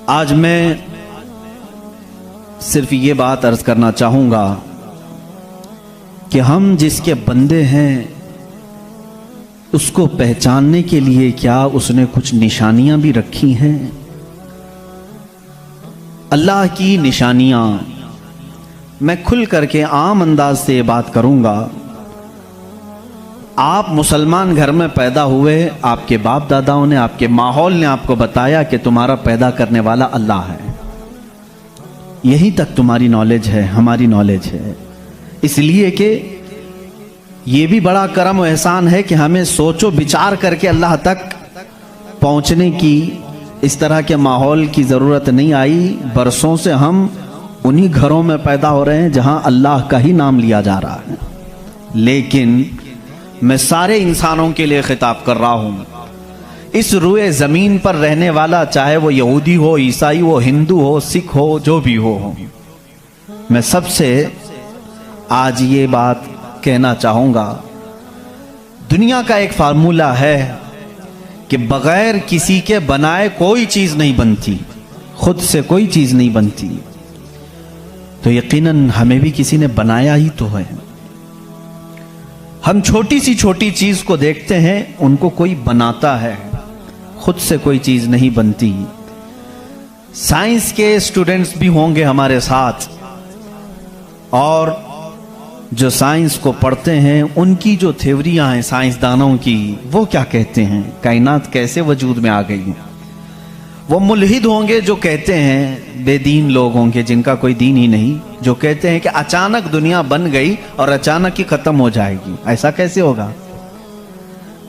آج میں صرف یہ بات عرض کرنا چاہوں گا کہ ہم جس کے بندے ہیں اس کو پہچاننے کے لیے کیا اس نے کچھ نشانیاں بھی رکھی ہیں؟ اللہ کی نشانیاں میں کھل کر کے عام انداز سے یہ بات کروں گا۔ آپ مسلمان گھر میں پیدا ہوئے، آپ کے باپ داداؤں نے، آپ کے ماحول نے آپ کو بتایا کہ تمہارا پیدا کرنے والا اللہ ہے، یہی تک تمہاری نالج ہے، ہماری نالج ہے۔ اس لیے کہ یہ بھی بڑا کرم و احسان ہے کہ ہمیں سوچ و بچار کر کے اللہ تک پہنچنے کی اس طرح کے ماحول کی ضرورت نہیں آئی۔ برسوں سے ہم انہی گھروں میں پیدا ہو رہے ہیں جہاں اللہ کا ہی نام لیا جا رہا ہے۔ لیکن میں سارے انسانوں کے لیے خطاب کر رہا ہوں، اس روئے زمین پر رہنے والا، چاہے وہ یہودی ہو، عیسائی ہو، ہندو ہو، سکھ ہو، جو بھی ہو، میں سب سے آج یہ بات کہنا چاہوں گا۔ دنیا کا ایک فارمولہ ہے کہ بغیر کسی کے بنائے کوئی چیز نہیں بنتی، خود سے کوئی چیز نہیں بنتی، تو یقیناً ہمیں بھی کسی نے بنایا ہی تو ہے۔ ہم چھوٹی سی چھوٹی چیز کو دیکھتے ہیں، ان کو کوئی بناتا ہے، خود سے کوئی چیز نہیں بنتی۔ سائنس کے اسٹوڈنٹس بھی ہوں گے ہمارے ساتھ، اور جو سائنس کو پڑھتے ہیں ان کی جو تھیوریاں ہیں سائنسدانوں کی، وہ کیا کہتے ہیں، کائنات کیسے وجود میں آ گئی۔ وہ ملحد ہوں گے جو کہتے ہیں، بے دین لوگ ہوں گے جن کا کوئی دین ہی نہیں، جو کہتے ہیں کہ اچانک دنیا بن گئی اور اچانک ہی ختم ہو جائے گی۔ ایسا کیسے ہوگا؟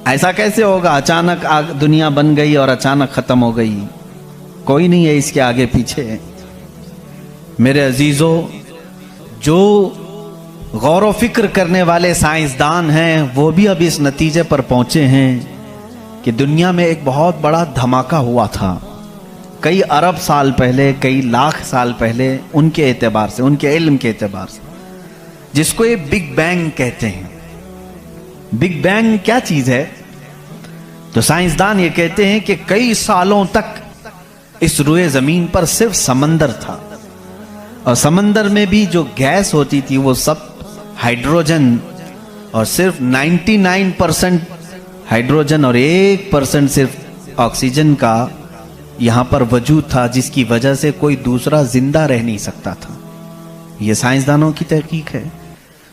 ایسا کیسے ہوگا؟ اچانک دنیا بن گئی اور اچانک ختم ہو گئی، کوئی نہیں ہے اس کے آگے پیچھے۔ میرے عزیزو، جو غور و فکر کرنے والے سائنسدان ہیں وہ بھی اب اس نتیجے پر پہنچے ہیں کہ دنیا میں ایک بہت بڑا دھماکہ ہوا تھا کئی ارب سال پہلے، کئی لاکھ سال پہلے، ان کے اعتبار سے، ان کے علم کے اعتبار سے، جس کو یہ بگ بینگ کہتے ہیں۔ بگ بینگ کیا چیز ہے؟ تو سائنسدان یہ کہتے ہیں کہ کئی سالوں تک اس روئے زمین پر صرف سمندر تھا، اور سمندر میں بھی جو گیس ہوتی تھی وہ سب ہائیڈروجن، اور صرف 99% ہائیڈروجن اور 1% صرف آکسیجن کا یہاں پر وجود تھا، جس کی وجہ سے کوئی دوسرا زندہ رہ نہیں سکتا تھا۔ یہ سائنسدانوں کی تحقیق ہے۔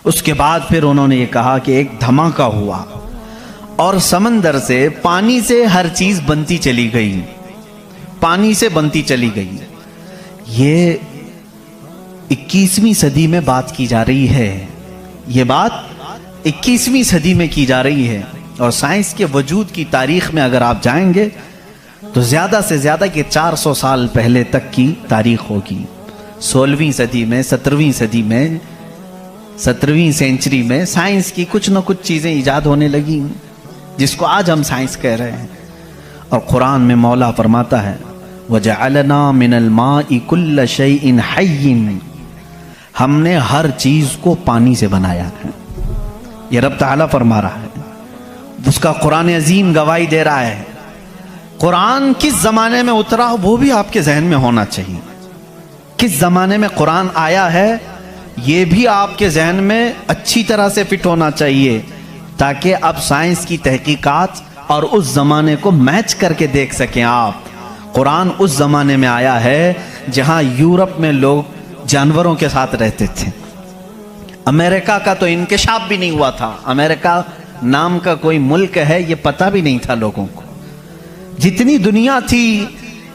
اس کے بعد پھر انہوں نے یہ کہا کہ ایک دھماکہ ہوا اور سمندر سے، پانی سے ہر چیز بنتی چلی گئی، پانی سے بنتی چلی گئی۔ یہ 21ویں صدی میں بات کی جا رہی ہے، یہ بات 21ویں صدی میں کی جا رہی ہے، اور سائنس کے وجود کی تاریخ میں اگر آپ جائیں گے تو زیادہ سے زیادہ کہ 400 سال پہلے تک کی تاریخ ہوگی۔ 16ویں صدی میں، 17ویں صدی میں، 17ویں سینچری میں سائنس کی کچھ نہ کچھ چیزیں ایجاد ہونے لگی جس کو آج ہم سائنس کہہ رہے ہیں۔ اور قرآن میں مولا فرماتا ہے وَجَعَلْنَا مِنَ الْمَاءِ كُلَّ شَيْءٍ حَيٍّ، ہم نے ہر چیز کو پانی سے بنایا ہے۔ یہ رب تعالیٰ فرما رہا ہے، اس کا قرآن عظیم گواہی دے رہا ہے۔ قرآن کس زمانے میں اترا وہ بھی آپ کے ذہن میں ہونا چاہیے، کس زمانے میں قرآن آیا ہے یہ بھی آپ کے ذہن میں اچھی طرح سے فٹ ہونا چاہیے، تاکہ اب سائنس کی تحقیقات اور اس زمانے کو میچ کر کے دیکھ سکیں آپ۔ قرآن اس زمانے میں آیا ہے جہاں یورپ میں لوگ جانوروں کے ساتھ رہتے تھے۔ امریکہ کا تو انکشاف بھی نہیں ہوا تھا، امریکہ نام کا کوئی ملک ہے یہ پتہ بھی نہیں تھا لوگوں کو۔ جتنی دنیا تھی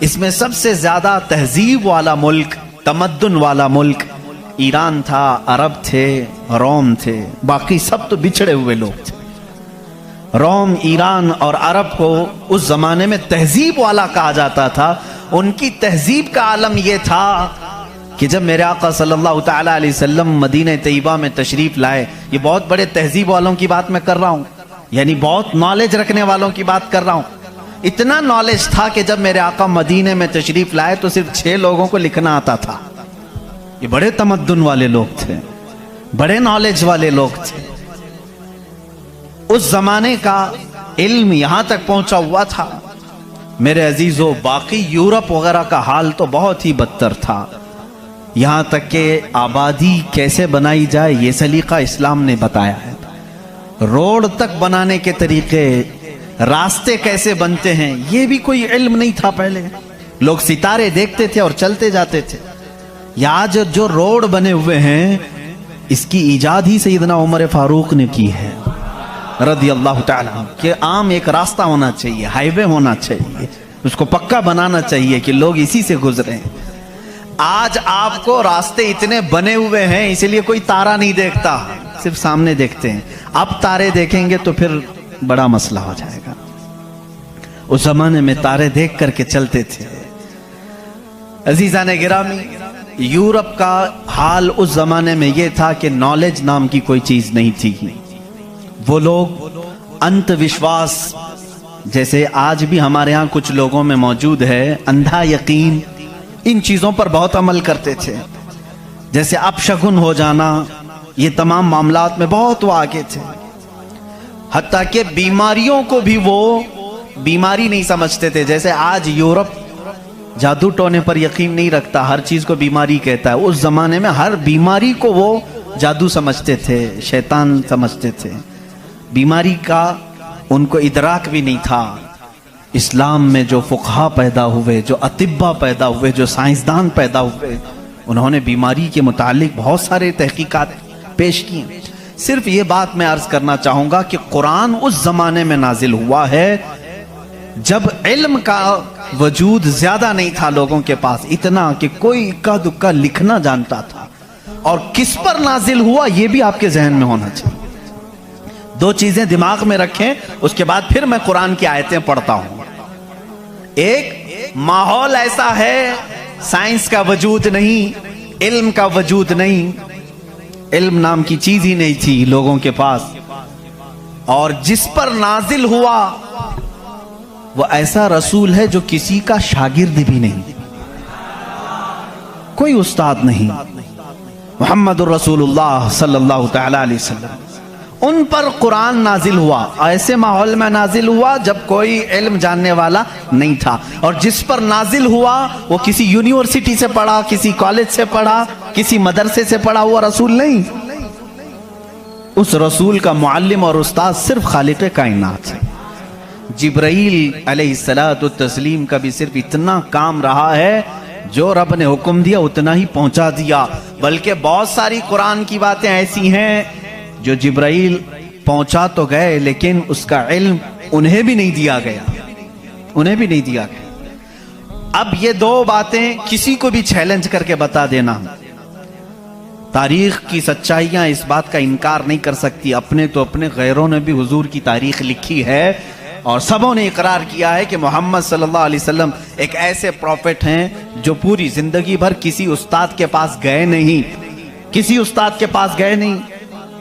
اس میں سب سے زیادہ تہذیب والا ملک، تمدن والا ملک ایران تھا، عرب تھے، روم تھے، باقی سب تو بچھڑے ہوئے لوگ تھے۔ روم، ایران اور عرب کو اس زمانے میں تہذیب والا کہا جاتا تھا۔ ان کی تہذیب کا عالم یہ تھا کہ جب میرے آقا صلی اللہ تعالیٰ علیہ وسلم مدینہ طیبہ میں تشریف لائے، یہ بہت بڑے تہذیب والوں کی بات میں کر رہا ہوں، یعنی بہت نالج رکھنے والوں کی بات کر رہا ہوں۔ اتنا نالج تھا کہ جب میرے آقا مدینہ میں تشریف لائے تو صرف 6 لوگوں کو لکھنا آتا تھا۔ یہ بڑے تمدن والے لوگ تھے، بڑے نالج والے لوگ تھے۔ اس زمانے کا علم یہاں تک پہنچا ہوا تھا میرے عزیزو باقی یورپ وغیرہ کا حال تو بہت ہی بدتر تھا، یہاں تک کہ آبادی کیسے بنائی جائے یہ سلیقہ اسلام نے بتایا ہے، روڈ تک بنانے کے طریقے، راستے کیسے بنتے ہیں یہ بھی کوئی علم نہیں تھا پہلے، لوگ ستارے دیکھتے تھے اور چلتے جاتے تھے۔ یا آج جو روڈ بنے ہوئے ہیں اس کی ایجاد ہی سیدنا عمر فاروق نے کی ہے رضی اللہ تعالیٰ، کہ عام ایک راستہ ہونا چاہیے، ہائی وے ہونا چاہیے، اس کو پکا بنانا چاہیے کہ لوگ اسی سے گزریں۔ آج آپ کو راستے اتنے بنے ہوئے ہیں اس لیے کوئی تارا نہیں دیکھتا، صرف سامنے دیکھتے ہیں، اب تارے دیکھیں گے تو پھر بڑا مسئلہ ہو جائے گا۔ اس زمانے میں تارے دیکھ کر کے چلتے تھے۔ عزیزان گرامی، یورپ کا حال اس زمانے میں یہ تھا کہ نالج نام کی کوئی چیز نہیں تھی، وہ لوگ انت وشواس جیسے آج بھی ہمارے ہاں کچھ لوگوں میں موجود ہے، اندھا یقین، ان چیزوں پر بہت عمل کرتے تھے، جیسے اپشگن ہو جانا، یہ تمام معاملات میں بہت وہ آگے تھے، حتیٰ کہ بیماریوں کو بھی وہ بیماری نہیں سمجھتے تھے۔ جیسے آج یورپ جادو ٹونے پر یقین نہیں رکھتا، ہر چیز کو بیماری کہتا ہے، اس زمانے میں ہر بیماری کو وہ جادو سمجھتے تھے، شیطان سمجھتے تھے، بیماری کا ان کو ادراک بھی نہیں تھا۔ اسلام میں جو فقہا پیدا ہوئے، جو اطباء پیدا ہوئے، جو سائنسدان پیدا ہوئے، انہوں نے بیماری کے متعلق بہت سارے تحقیقات پیش کی۔ صرف یہ بات میں عرض کرنا چاہوں گا کہ قرآن اس زمانے میں نازل ہوا ہے جب علم کا وجود زیادہ نہیں تھا لوگوں کے پاس، اتنا کہ کوئی اکا دکا لکھنا جانتا تھا، اور کس پر نازل ہوا یہ بھی آپ کے ذہن میں ہونا چاہیے۔ دو چیزیں دماغ میں رکھیں، اس کے بعد پھر میں قرآن کی آیتیں پڑھتا ہوں۔ ایک ماحول ایسا ہے، سائنس کا وجود نہیں، علم کا وجود نہیں، علم نام کی چیز ہی نہیں تھی لوگوں کے پاس، اور جس پر نازل ہوا وہ ایسا رسول ہے جو کسی کا شاگرد بھی نہیں، کوئی استاد نہیں، محمد الرسول اللہ صلی اللہ تعالی علیہ وسلم، ان پر قرآن نازل ہوا، ایسے ماحول میں نازل ہوا جب کوئی علم جاننے والا نہیں تھا، اور جس پر نازل ہوا وہ کسی یونیورسٹی سے پڑھا، کسی کالج سے پڑھا، کسی مدرسے سے پڑھا ہوا رسول نہیں، اس رسول کا معلم اور استاد صرف خالق کائنات ہے۔ جبرائیل علیہ السلام کا بھی صرف اتنا کام رہا ہے، جو رب نے حکم دیا اتنا ہی پہنچا دیا، بلکہ بہت ساری قرآن کی باتیں ایسی ہیں جو جبرائیل پہنچا تو گئے لیکن اس کا علم انہیں بھی نہیں دیا گیا، انہیں بھی نہیں دیا گیا۔ اب یہ دو باتیں کسی کو بھی چیلنج کر کے بتا دینا، تاریخ کی سچائیاں اس بات کا انکار نہیں کر سکتی، اپنے تو اپنے، غیروں نے بھی حضور کی تاریخ لکھی ہے، اور سبوں نے اقرار کیا ہے کہ محمد صلی اللہ علیہ وسلم ایک ایسے پروفٹ ہیں جو پوری زندگی بھر کسی استاد کے پاس گئے نہیں، کسی استاد کے پاس گئے نہیں،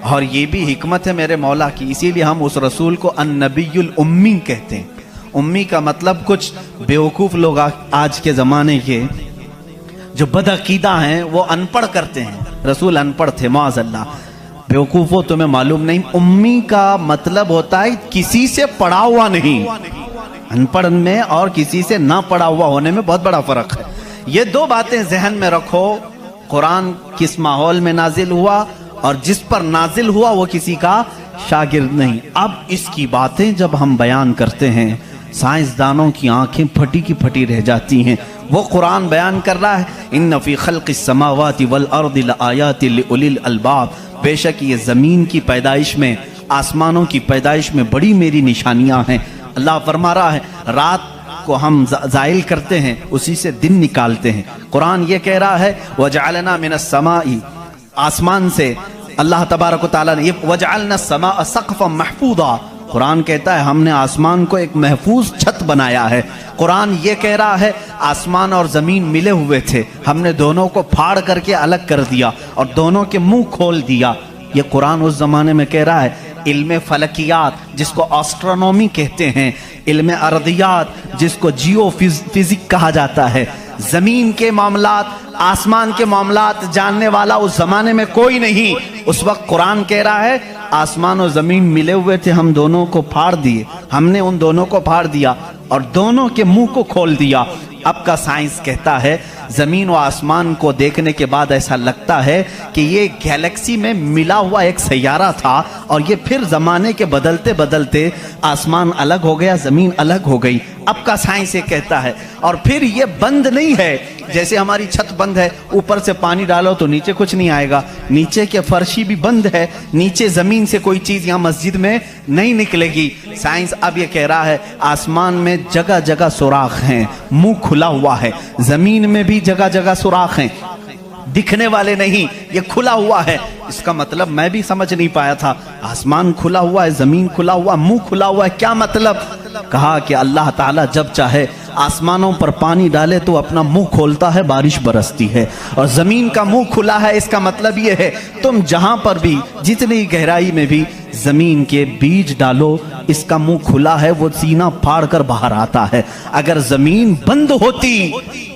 اور یہ بھی حکمت ہے میرے مولا کی، اسی لیے ہم اس رسول کو النبی الامی کہتے ہیں۔ امی کا مطلب کچھ بیوقوف لوگ آج کے زمانے کے جو بدعقیدہ ہیں وہ ان پڑھ کرتے ہیں، رسول ان پڑھ تھے، معاذ اللہ، بیوقوف ہو تمہیں معلوم نہیں، امی کا مطلب ہوتا ہے کسی سے پڑھا ہوا نہیں، ان پڑھ میں اور کسی سے نہ پڑھا ہوا ہونے میں بہت بڑا فرق ہے۔ یہ دو باتیں ذہن میں رکھو، قرآن کس ماحول میں نازل ہوا اور جس پر نازل ہوا وہ کسی کا شاگرد نہیں۔ اب اس کی باتیں جب ہم بیان کرتے ہیں سائنسدانوں کی آنکھیں پھٹی کی پھٹی رہ جاتی ہیں، وہ قرآن بیان کر رہا ہے ان فی خلق السماوات والارض لآیات لأولی الالباب، بے شک یہ زمین کی پیدائش میں، آسمانوں کی پیدائش میں بڑی میری نشانیاں ہیں۔ اللہ فرما رہا ہے رات کو ہم زائل کرتے ہیں، اسی سے دن نکالتے ہیں۔ قرآن یہ کہہ رہا ہے وَجَعَلْنَا مِنَ السَّمَاءِ، آسمان سے اللہ تبارک و تعالیٰ نے یہ وَجَعَلْنَا السَّمَاءَ سَقْفًا مَحْفُوظًا، قرآن کہتا ہے ہم نے آسمان کو ایک محفوظ چھت بنایا ہے۔ قرآن یہ کہہ رہا ہے آسمان اور زمین ملے ہوئے تھے، ہم نے دونوں کو پھاڑ کر کے الگ کر دیا اور دونوں کے منہ کھول دیا۔ یہ قرآن اس زمانے میں کہہ رہا ہے علم فلکیات جس کو آسٹرونومی کہتے ہیں، علم ارضیات جس کو جیو فزک کہا جاتا ہے، زمین کے معاملات، آسمان کے معاملات جاننے والا اس زمانے میں کوئی نہیں۔ اس وقت قرآن کہہ رہا ہے آسمان اور زمین ملے ہوئے تھے، ہم دونوں کو پھاڑ دیے، ہم نے ان دونوں کو پھاڑ دیا۔ اور دونوں کے منہ کو کھول دیا۔ اب کا سائنس کہتا ہے زمین و آسمان کو دیکھنے کے بعد ایسا لگتا ہے کہ یہ گیلیکسی میں ملا ہوا ایک سیارہ تھا، اور یہ پھر زمانے کے بدلتے بدلتے آسمان الگ ہو گیا، زمین الگ ہو گئی۔ اب کا سائنس یہ کہتا ہے، اور پھر یہ بند نہیں ہے جیسے ہماری چھت بند ہے، اوپر سے پانی ڈالو تو نیچے کچھ نہیں آئے گا، نیچے کے فرشی بھی بند ہے، نیچے زمین سے کوئی چیز یہاں مسجد میں نہیں نکلے گی۔ سائنس اب یہ کہہ رہا ہے آسمان میں جگہ جگہ سوراخ ہیں، منہ کھلا ہوا ہے، زمین میں بھی جگہ جگہ سوراخ ہیں، دکھنے والے نہیں، یہ کھلا ہوا ہے۔ اس کا مطلب میں بھی سمجھ نہیں پایا تھا، آسمان کھلا ہوا ہے، زمین کھلا ہوا، منہ کھلا ہوا ہے، کیا مطلب؟ کہا کہ اللہ تعالیٰ جب چاہے آسمانوں پر پانی ڈالے تو اپنا منہ کھولتا ہے، بارش برستی ہے، اور زمین کا منہ کھلا ہے، اس کا مطلب یہ ہے تم جہاں پر بھی جتنی گہرائی میں بھی زمین کے بیج ڈالو، اس کا منہ کھلا ہے، وہ سینہ پھاڑ کر باہر آتا ہے۔ اگر زمین بند ہوتی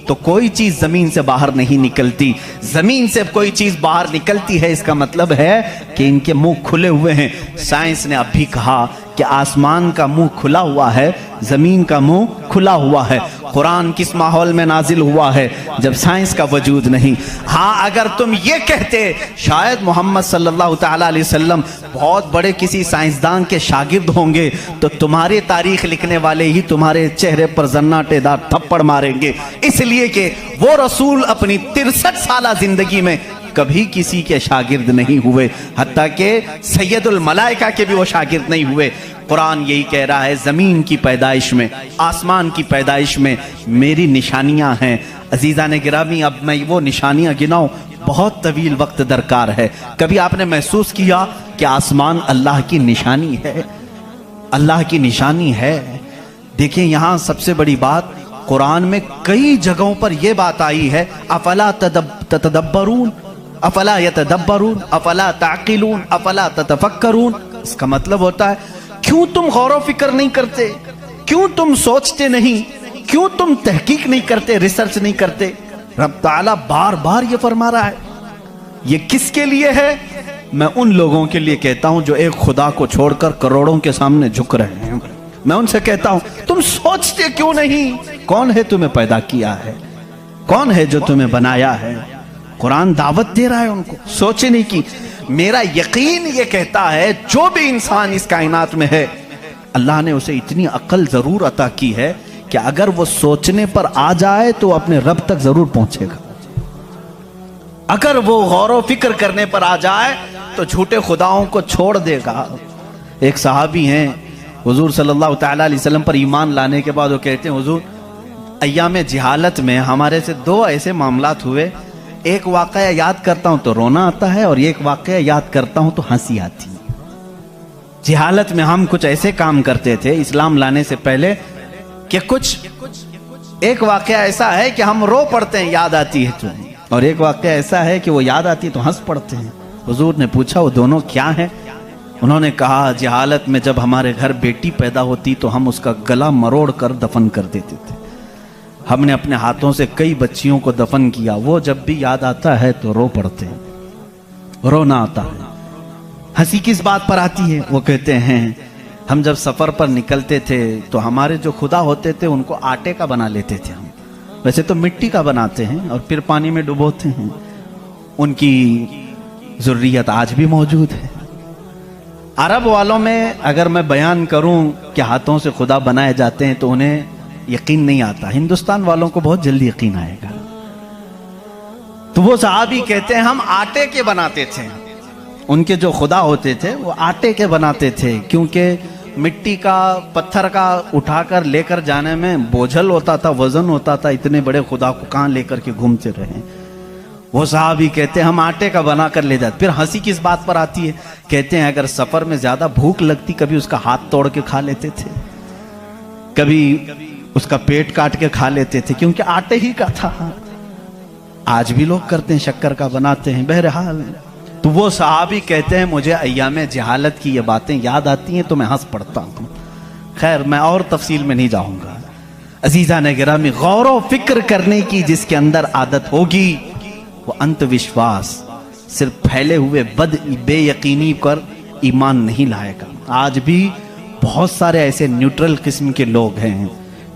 تو کوئی چیز زمین سے باہر نہیں نکلتی، زمین سے کوئی چیز باہر نکلتی ہے، اس کا مطلب ہے کہ ان کے منہ کھلے ہوئے ہیں۔ سائنس نے اب بھی کہا کہ آسمان کا منہ کھلا ہوا ہے، زمین کا منہ کھلا ہوا ہے۔ قرآن کس ماحول میں نازل ہوا ہے؟ جب سائنس کا وجود نہیں۔ ہاں اگر تم یہ کہتے شاید محمد صلی اللہ تعالیٰ علیہ وسلم بہت بڑے کسی سائنسدان کے شاگرد ہوں گے تو تمہارے تاریخ لکھنے والے ہی تمہارے چہرے پر زناٹے دار تھپڑ ماریں گے، اس لیے کہ وہ رسول اپنی 63 سالہ زندگی میں کبھی کسی کے شاگرد نہیں ہوئے، حتیٰ کہ سید الملائکہ کے بھی وہ شاگرد نہیں ہوئے۔ قرآن یہی کہہ رہا ہے زمین کی پیدائش میں، آسمان کی پیدائش میں میری نشانیاں ہیں۔ عزیزان گرامی، اب میں وہ نشانیاں گناؤں بہت طویل وقت درکار ہے۔ کبھی آپ نے محسوس کیا کہ آسمان اللہ کی نشانی ہے؟ اللہ کی نشانی ہے۔ دیکھیں یہاں سب سے بڑی بات، قرآن میں کئی جگہوں پر یہ بات آئی ہے، افلا تتدبرون، افلا یتدبرون، افلا تعقلون، افلا تتفکرون۔ اس کا مطلب ہوتا ہے کیوں تم غور و فکر نہیں کرتے، کیوں تم سوچتے نہیں، کیوں تم تحقیق نہیں کرتے، ریسرچ نہیں کرتے؟ رب تعالیٰ بار بار یہ فرما رہا ہے۔ یہ کس کے لیے ہے؟ میں ان لوگوں کے لیے کہتا ہوں جو ایک خدا کو چھوڑ کر کروڑوں کے سامنے جھک رہے ہیں۔ میں ان سے کہتا ہوں تم سوچتے کیوں نہیں؟ کون ہے تمہیں پیدا کیا ہے؟ کون ہے جو تمہیں بنایا ہے؟ قرآن دعوت دے رہا ہے ان کو سوچنے کی۔ میرا یقین یہ کہتا ہے جو بھی انسان اس کائنات میں ہے، اللہ نے اسے اتنی عقل ضرور عطا کی ہے کہ اگر وہ سوچنے پر آ جائے تو اپنے رب تک ضرور پہنچے گا۔ اگر وہ غور و فکر کرنے پر آ جائے تو جھوٹے خداؤں کو چھوڑ دے گا۔ ایک صحابی ہیں، حضور صلی اللہ تعالیٰ علیہ وسلم پر ایمان لانے کے بعد وہ کہتے ہیں حضور ایام جہالت میں ہمارے سے 2 ایسے معاملات ہوئے، ایک واقعہ یاد کرتا ہوں تو رونا آتا ہے، اور ایک واقعہ یاد کرتا ہوں تو ہنسی آتی ہے۔ جہالت میں ہم کچھ ایسے کام کرتے تھے اسلام لانے سے پہلے کہ ایک واقعہ ایسا ہے کہ ہم رو پڑتے ہیں یاد آتی ہے تو، اور ایک واقعہ ایسا ہے کہ وہ یاد آتی ہے تو ہنس پڑتے ہیں۔ حضور نے پوچھا وہ دونوں کیا ہیں؟ انہوں نے کہا جہالت میں جب ہمارے گھر بیٹی پیدا ہوتی تو ہم اس کا گلا مروڑ کر دفن کر دیتے تھے۔ ہم نے اپنے ہاتھوں سے کئی بچیوں کو دفن کیا، وہ جب بھی یاد آتا ہے تو رو پڑتے ہیں، رونا آتا ہے۔ ہنسی کس بات پر آتی ہے؟ وہ کہتے ہیں ہم جب سفر پر نکلتے تھے تو ہمارے جو خدا ہوتے تھے ان کو آٹے کا بنا لیتے تھے ہم، ویسے تو مٹی کا بناتے ہیں اور پھر پانی میں ڈبوتے ہیں۔ ان کی ذریت آج بھی موجود ہے۔ عرب والوں میں اگر میں بیان کروں کہ ہاتھوں سے خدا بنائے جاتے ہیں تو انہیں یقین نہیں آتا، ہندوستان والوں کو بہت جلدی یقین آئے گا۔ تو وہ صحابی کہتے ہیں ہم آٹے کے بناتے تھے، ان کے جو خدا ہوتے تھے وہ آٹے کے بناتے تھے، کیونکہ مٹی کا پتھر کا اٹھا کر لے کر جانے میں بوجھل ہوتا تھا، وزن ہوتا تھا، اتنے بڑے خدا کو کہاں لے کر کے گھومتے رہے۔ وہ صحابی کہتے ہیں ہم آٹے کا بنا کر لے جاتے۔ پھر ہنسی کس بات پر آتی ہے؟ کہتے ہیں اگر سفر میں زیادہ بھوک لگتی کبھی اس کا ہاتھ توڑ کے کھا لیتے تھے، کبھی اس کا پیٹ کاٹ کے کھا لیتے تھے، کیونکہ آٹے ہی کا تھا۔ آج بھی لوگ کرتے ہیں، شکر کا بناتے ہیں۔ بہرحال تو وہ صحابی کہتے ہیں مجھے ایام جہالت کی یہ باتیں یاد آتی ہیں تو میں ہنس پڑتا ہوں۔ خیر میں اور تفصیل میں نہیں جاؤں گا۔ عزیزان گرامی، غور و فکر کرنے کی جس کے اندر عادت ہوگی وہ انت وشواس، صرف پھیلے ہوئے بے یقینی پر ایمان نہیں لائے گا۔ آج بھی بہت سارے ایسے نیوٹرل قسم کے لوگ ہیں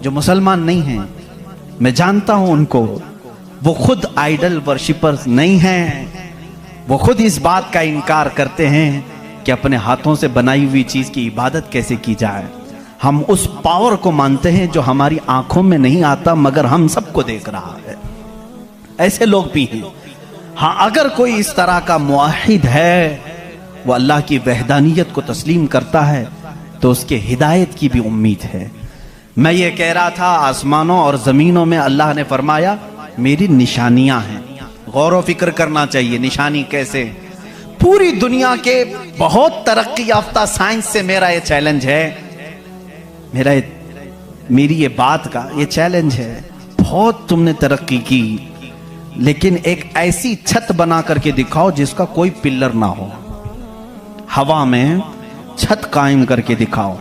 جو مسلمان نہیں ہیں، میں جانتا ہوں ان کو، وہ خود آئیڈل ورشپرز نہیں ہیں، وہ خود اس بات کا انکار کرتے ہیں کہ اپنے ہاتھوں سے بنائی ہوئی چیز کی عبادت کیسے کی جائے۔ ہم اس پاور کو مانتے ہیں جو ہماری آنکھوں میں نہیں آتا مگر ہم سب کو دیکھ رہا ہے۔ ایسے لوگ بھی ہیں۔ ہاں، اگر کوئی اس طرح کا موحد ہے، وہ اللہ کی وحدانیت کو تسلیم کرتا ہے تو اس کے ہدایت کی بھی امید ہے۔ میں یہ کہہ رہا تھا، آسمانوں اور زمینوں میں اللہ نے فرمایا میری نشانیاں ہیں، غور و فکر کرنا چاہیے۔ نشانی کیسے؟ پوری دنیا کے بہت ترقی یافتہ سائنس سے میرا یہ چیلنج ہے، میری یہ بات کا یہ چیلنج ہے، بہت تم نے ترقی کی، لیکن ایک ایسی چھت بنا کر کے دکھاؤ جس کا کوئی پلر نہ ہو، ہوا میں چھت قائم کر کے دکھاؤ،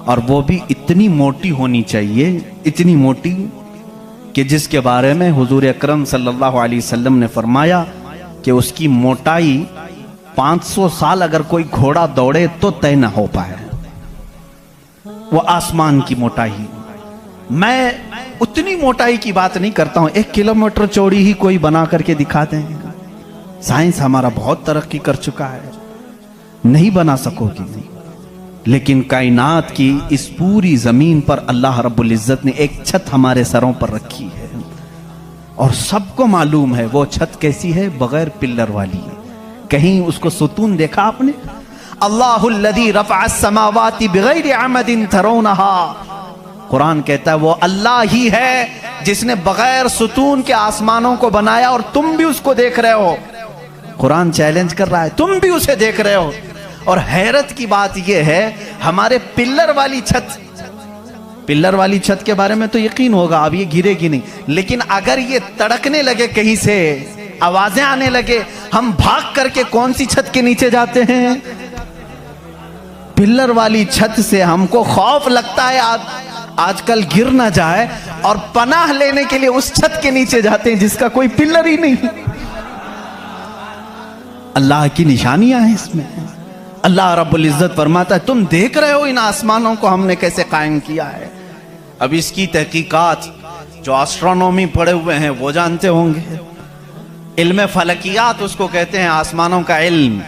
اور وہ بھی اتنی موٹی ہونی چاہیے، اتنی موٹی کہ جس کے بارے میں حضور اکرم صلی اللہ علیہ وسلم نے فرمایا کہ اس کی موٹائی 500 سال اگر کوئی گھوڑا دوڑے تو طے نہ ہو پائے، وہ آسمان کی موٹائی۔ میں اتنی موٹائی کی بات نہیں کرتا ہوں، 1 کلومیٹر چوڑی ہی کوئی بنا کر کے دکھا دیں، سائنس ہمارا بہت ترقی کر چکا ہے، نہیں بنا سکو گی، لیکن کائنات کی اس پوری زمین پر اللہ رب العزت نے ایک چھت ہمارے سروں پر رکھی ہے، اور سب کو معلوم ہے وہ چھت کیسی ہے، بغیر پلر والی۔ کہیں اس کو ستون دیکھا آپ نے؟ اللہ الذی رفع السماوات بغیر عمد ترونها، قرآن کہتا ہے وہ اللہ ہی ہے جس نے بغیر ستون کے آسمانوں کو بنایا، اور تم بھی اس کو دیکھ رہے ہو۔ قرآن چیلنج کر رہا ہے، تم بھی اسے دیکھ رہے ہو۔ اور حیرت کی بات یہ ہے، ہمارے پلر والی چھت کے بارے میں تو یقین ہوگا اب یہ گرے گی نہیں، لیکن اگر یہ تڑکنے لگے، کہیں سے آوازیں آنے لگے، ہم بھاگ کر کے کون سی چھت کے نیچے جاتے ہیں؟ پلر والی چھت سے ہم کو خوف لگتا ہے آج کل گر نہ جائے، اور پناہ لینے کے لیے اس چھت کے نیچے جاتے ہیں جس کا کوئی پلر ہی نہیں۔ اللہ کی نشانیاں ہیں اس میں۔ اللہ رب العزت فرماتا ہے تم دیکھ رہے ہو ان آسمانوں کو ہم نے کیسے قائم کیا ہے۔ اب اس کی تحقیقات جو آسٹرونومی پڑھے ہوئے ہیں وہ جانتے ہوں گے، علم فلکیات اس کو کہتے ہیں، آسمانوں کا علم،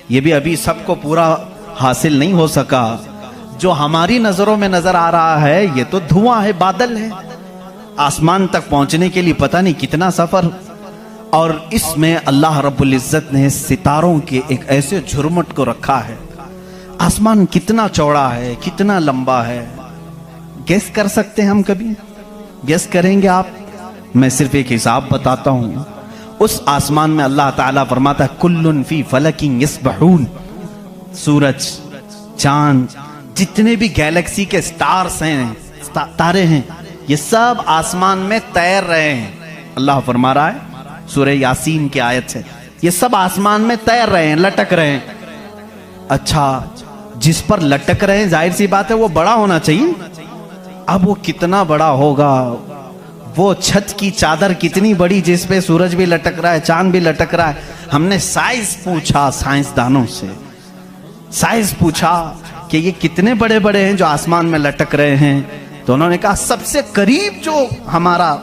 یہ بھی ابھی سب کو پورا حاصل نہیں ہو سکا۔ جو ہماری نظروں میں نظر آ رہا ہے یہ تو دھواں ہے، بادل ہے، آسمان تک پہنچنے کے لیے پتہ نہیں کتنا سفر، اور اس میں اللہ رب العزت نے ستاروں کے ایک ایسے جھرمٹ کو رکھا ہے۔ آسمان کتنا چوڑا ہے، کتنا لمبا ہے، گیس کر سکتے ہیں ہم؟ کبھی گیس کریں گے آپ؟ میں صرف ایک حساب بتاتا ہوں۔ اس آسمان میں اللہ تعالیٰ فرماتا ہے کلن فی فلک یسبحون، سورج، چاند، جتنے بھی گیلیکسی کے سٹارز ہیں، تارے ہیں، یہ سب آسمان میں تیر رہے ہیں۔ اللہ فرما رہا ہے سورہ یاسین کی آیت ہے، یہ سب آسمان میں تیر رہے ہیں، لٹک رہے ہیں۔ اچھا، جس پر لٹک رہے ہیں ظاہر سی بات ہے وہ بڑا ہونا چاہیے۔ اب وہ کتنا بڑا ہوگا؟ وہ چھت کی چادر کتنی بڑی جس پہ سورج بھی لٹک رہا ہے، چاند بھی لٹک رہا ہے۔ ہم نے سائز پوچھا سائنسدانوں سے، سائز پوچھا کہ یہ کتنے بڑے بڑے ہیں جو آسمان میں لٹک رہے ہیں، تو انہوں نے کہا سب سے قریب جو ہمارا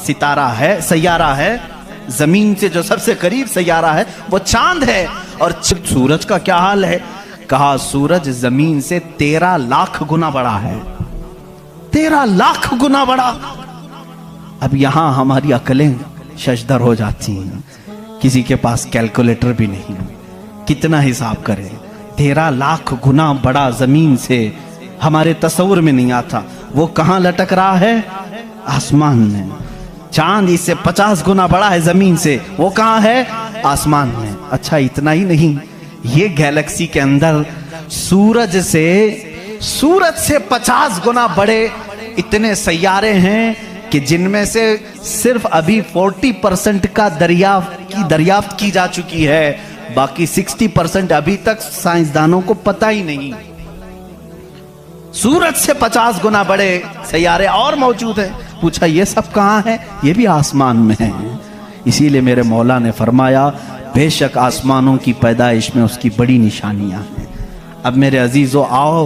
ستارہ ہے، سیارہ ہے، زمین سے جو سب سے قریب سیارہ ہے وہ چاند ہے۔ اور سورج کا کیا حال ہے؟ کہا سورج زمین سے 13 لاکھ گنا بڑا ہے، 13 لاکھ گنا بڑا۔ اب یہاں ہماری عقلیں ششدر ہو جاتی ہیں، کسی کے پاس کیلکولیٹر بھی نہیں، کتنا حساب کرے؟ 13 لاکھ گنا بڑا زمین سے، ہمارے تصور میں نہیں آتا۔ وہ کہاں لٹک رہا ہے؟ آسمان میں۔ چاند اس سے 50 گنا بڑا ہے زمین سے، وہ کہاں ہے؟ آسمان میں۔ اچھا، اتنا ہی نہیں، یہ گیلیکسی کے اندر سورج سے 50 گنا بڑے اتنے سیارے ہیں کہ جن میں سے صرف ابھی 40% کا دریافت کی جا چکی ہے، باقی 60% ابھی تک سائنسدانوں کو پتہ ہی نہیں۔ سورج سے 50 گنا بڑے سیارے اور موجود ہیں۔ پوچھا یہ سب کہاں ہے؟ یہ بھی آسمان میں ہیں۔ اسی لیے میرے مولا نے فرمایا بے شک آسمانوں کی پیدائش میں اس کی بڑی نشانیاں ہیں۔ اب میرے عزیزو آؤ،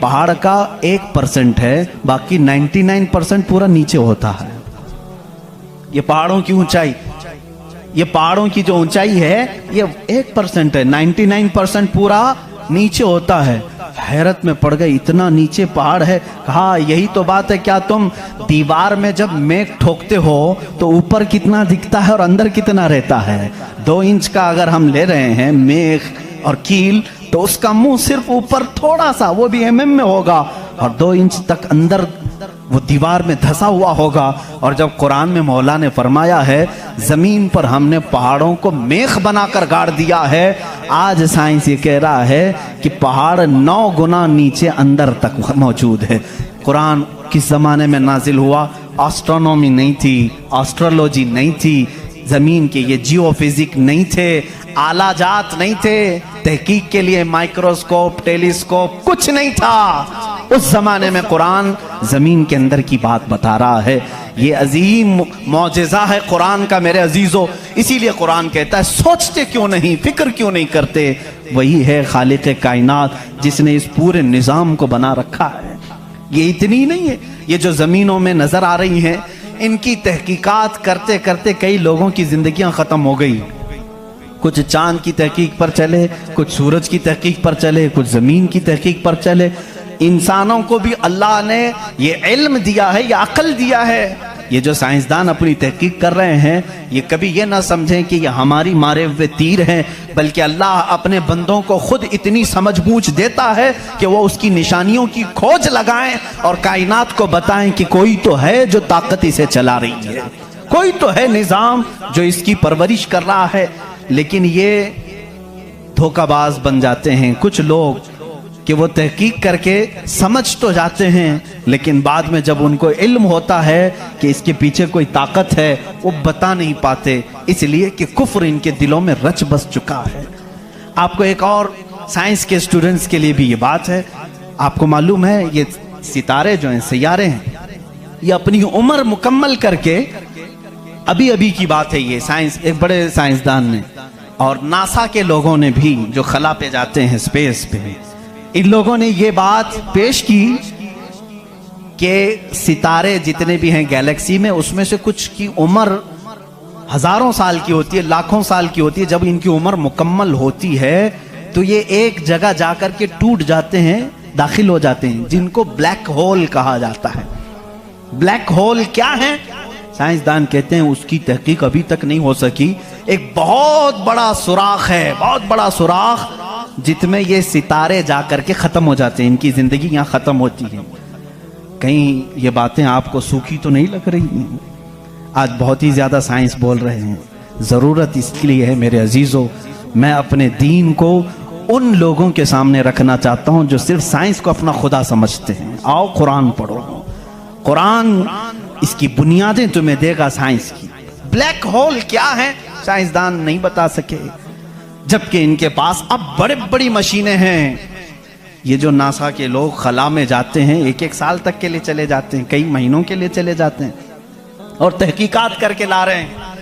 پہاڑ کا 1% ہے، باقی 99% پورا نیچے ہوتا ہے۔ یہ پہاڑوں کی اونچائی، یہ پہاڑوں کی جو اونچائی ہے یہ 1% ہے، 99% پورا نیچے ہوتا ہے۔ حیرت میں پڑ گئے، اتنا نیچے پہاڑ ہے۔ کہا یہی تو بات ہے، کیا تم دیوار میں جب میخ ٹھوکتے ہو تو اوپر کتنا دکھتا ہے اور اندر کتنا رہتا ہے؟ 2 انچ کا اگر ہم لے رہے ہیں میخ اور کیل تو اس کا منہ صرف اوپر تھوڑا سا، وہ بھی mm میں ہوگا، اور 2 انچ تک اندر وہ دیوار میں دھسا ہوا ہوگا۔ اور جب قرآن میں مولا نے فرمایا ہے زمین پر ہم نے پہاڑوں کو میخ بنا کر گاڑ دیا ہے، آج سائنس یہ کہہ رہا ہے کہ پہاڑ 9 گنا نیچے اندر تک موجود ہے۔ قرآن کس زمانے میں نازل ہوا؟ آسٹرونومی نہیں تھی، آسٹرولوجی نہیں تھی، زمین کے یہ جیو فزک نہیں تھے، آلہ جات نہیں تھے، تحقیق کے لیے مائکروسکوپ، ٹیلیسکوپ کچھ نہیں تھا۔ اس زمانے میں قرآن زمین کے اندر کی بات بتا رہا ہے۔ یہ عظیم معجزہ ہے قرآن کا میرے عزیزو، اسی لیے قرآن کہتا ہے سوچتے کیوں نہیں، فکر کیوں نہیں کرتے؟ وہی ہے خالق کائنات جس نے اس پورے نظام کو بنا رکھا ہے۔ یہ اتنی نہیں ہے، یہ جو زمینوں میں نظر آ رہی ہیں ان کی تحقیقات کرتے کرتے کئی لوگوں کی زندگیاں ختم ہو گئی۔ کچھ چاند کی تحقیق پر چلے، کچھ سورج کی تحقیق پر چلے، کچھ زمین کی تحقیق پر چلے۔ انسانوں کو بھی اللہ نے یہ علم دیا ہے، یہ عقل دیا ہے۔ یہ جو سائنسدان اپنی تحقیق کر رہے ہیں یہ کبھی یہ نہ سمجھیں کہ یہ ہماری مارے ہوئے تیر ہیں، بلکہ اللہ اپنے بندوں کو خود اتنی سمجھ بوجھ دیتا ہے کہ وہ اس کی نشانیوں کی کھوج لگائیں اور کائنات کو بتائیں کہ کوئی تو ہے جو طاقت اسے چلا رہی ہے، کوئی تو ہے نظام جو اس کی پرورش کر رہا ہے۔ لیکن یہ دھوکہ باز بن جاتے ہیں کچھ لوگ کہ وہ تحقیق کر کے سمجھ تو جاتے ہیں لیکن بعد میں جب ان کو علم ہوتا ہے کہ اس کے پیچھے کوئی طاقت ہے وہ بتا نہیں پاتے، اس لیے کہ کفر ان کے دلوں میں رچ بس چکا ہے۔ آپ کو ایک اور سائنس کے اسٹوڈنٹس کے لیے بھی یہ بات ہے، آپ کو معلوم ہے یہ ستارے جو ہیں، سیارے ہیں، یہ اپنی عمر مکمل کر کے، ابھی کی بات ہے یہ، سائنس ایک بڑے سائنسدان نے اور ناسا کے لوگوں نے بھی جو خلا پہ جاتے ہیں، اسپیس پہ، ان لوگوں نے یہ بات پیش کی کہ ستارے جتنے بھی ہیں گیلیکسی میں اس میں سے کچھ کی عمر ہزاروں سال کی ہوتی ہے، لاکھوں سال کی ہوتی ہے۔ جب ان کی عمر مکمل ہوتی ہے تو یہ ایک جگہ جا کر کے ٹوٹ جاتے ہیں، داخل ہو جاتے ہیں، جن کو بلیک ہول کہا جاتا ہے۔ بلیک ہول کیا ہے؟ سائنسدان کہتے ہیں اس کی تحقیق ابھی تک نہیں ہو سکی۔ ایک بہت بڑا سوراخ ہے، بہت بڑا سوراخ جت میں یہ ستارے جا کر کے ختم ہو جاتے ہیں، ان کی زندگی یہاں ختم ہوتی ہے۔ کہیں یہ باتیں آپ کو سوکھی تو نہیں لگ رہی ہیں؟ آج بہت ہی زیادہ سائنس بول رہے ہیں، ضرورت اس کے لیے ہے میرے عزیزو، میں اپنے دین کو ان لوگوں کے سامنے رکھنا چاہتا ہوں جو صرف سائنس کو اپنا خدا سمجھتے ہیں۔ آؤ قرآن پڑھو، قرآن اس کی بنیادیں تمہیں دے گا سائنس کی۔ بلیک ہول کیا ہے سائنسدان نہیں بتا سکے، جبکہ ان کے پاس اب بڑی مشینیں ہیں۔ یہ جو ناسا کے لوگ خلا میں جاتے ہیں، 1 سال تک کے لیے چلے جاتے ہیں، کئی مہینوں کے لیے چلے جاتے ہیں اور تحقیقات کر کے لا رہے ہیں۔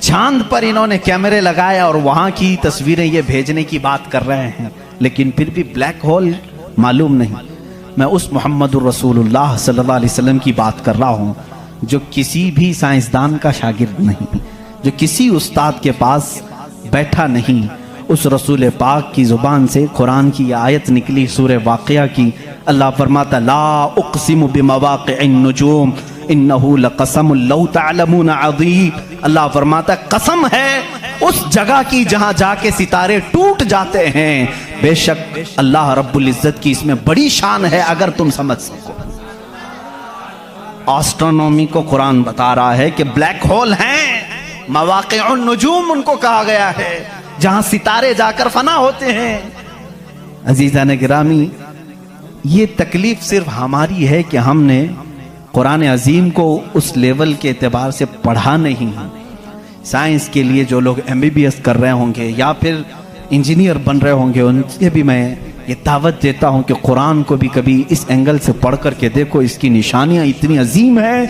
چاند پر انہوں نے کیمرے لگائے اور وہاں کی تصویریں یہ بھیجنے کی بات کر رہے ہیں، لیکن پھر بھی بلیک ہول معلوم نہیں۔ میں اس محمد الرسول اللہ صلی اللہ علیہ وسلم کی بات کر رہا ہوں جو کسی بھی سائنسدان کا شاگرد نہیں، جو کسی استاد کے پاس بیٹھا نہیں۔ اس رسول پاک کی زبان سے قرآن کی یہ آیت نکلی سورہ واقعہ کی، اللہ فرماتا لا اقسم بمواقع النجوم انہو لقسم لو تعلمون عظیم۔ اللہ فرماتا قسم ہے اس جگہ کی جہاں جا کے ستارے ٹوٹ جاتے ہیں، بے شک اللہ رب العزت کی اس میں بڑی شان ہے اگر تم سمجھ سکو۔ آسٹرونومی کو قرآن بتا رہا ہے کہ بلیک ہول ہیں، مواقع النجوم ان کو کہا گیا ہے، جہاں ستارے جا کر فنا ہوتے ہیں۔ عزیزان گرامی، یہ تکلیف صرف ہماری ہے کہ ہم نے قرآن عظیم کو اس لیول کے اعتبار سے پڑھا نہیں۔ سائنس کے لیے جو لوگ MBBS کر رہے ہوں گے یا پھر انجینئر بن رہے ہوں گے، ان سے بھی میں یہ دعوت دیتا ہوں کہ قرآن کو بھی کبھی اس اینگل سے پڑھ کر کے دیکھو، اس کی نشانیاں اتنی عظیم ہیں۔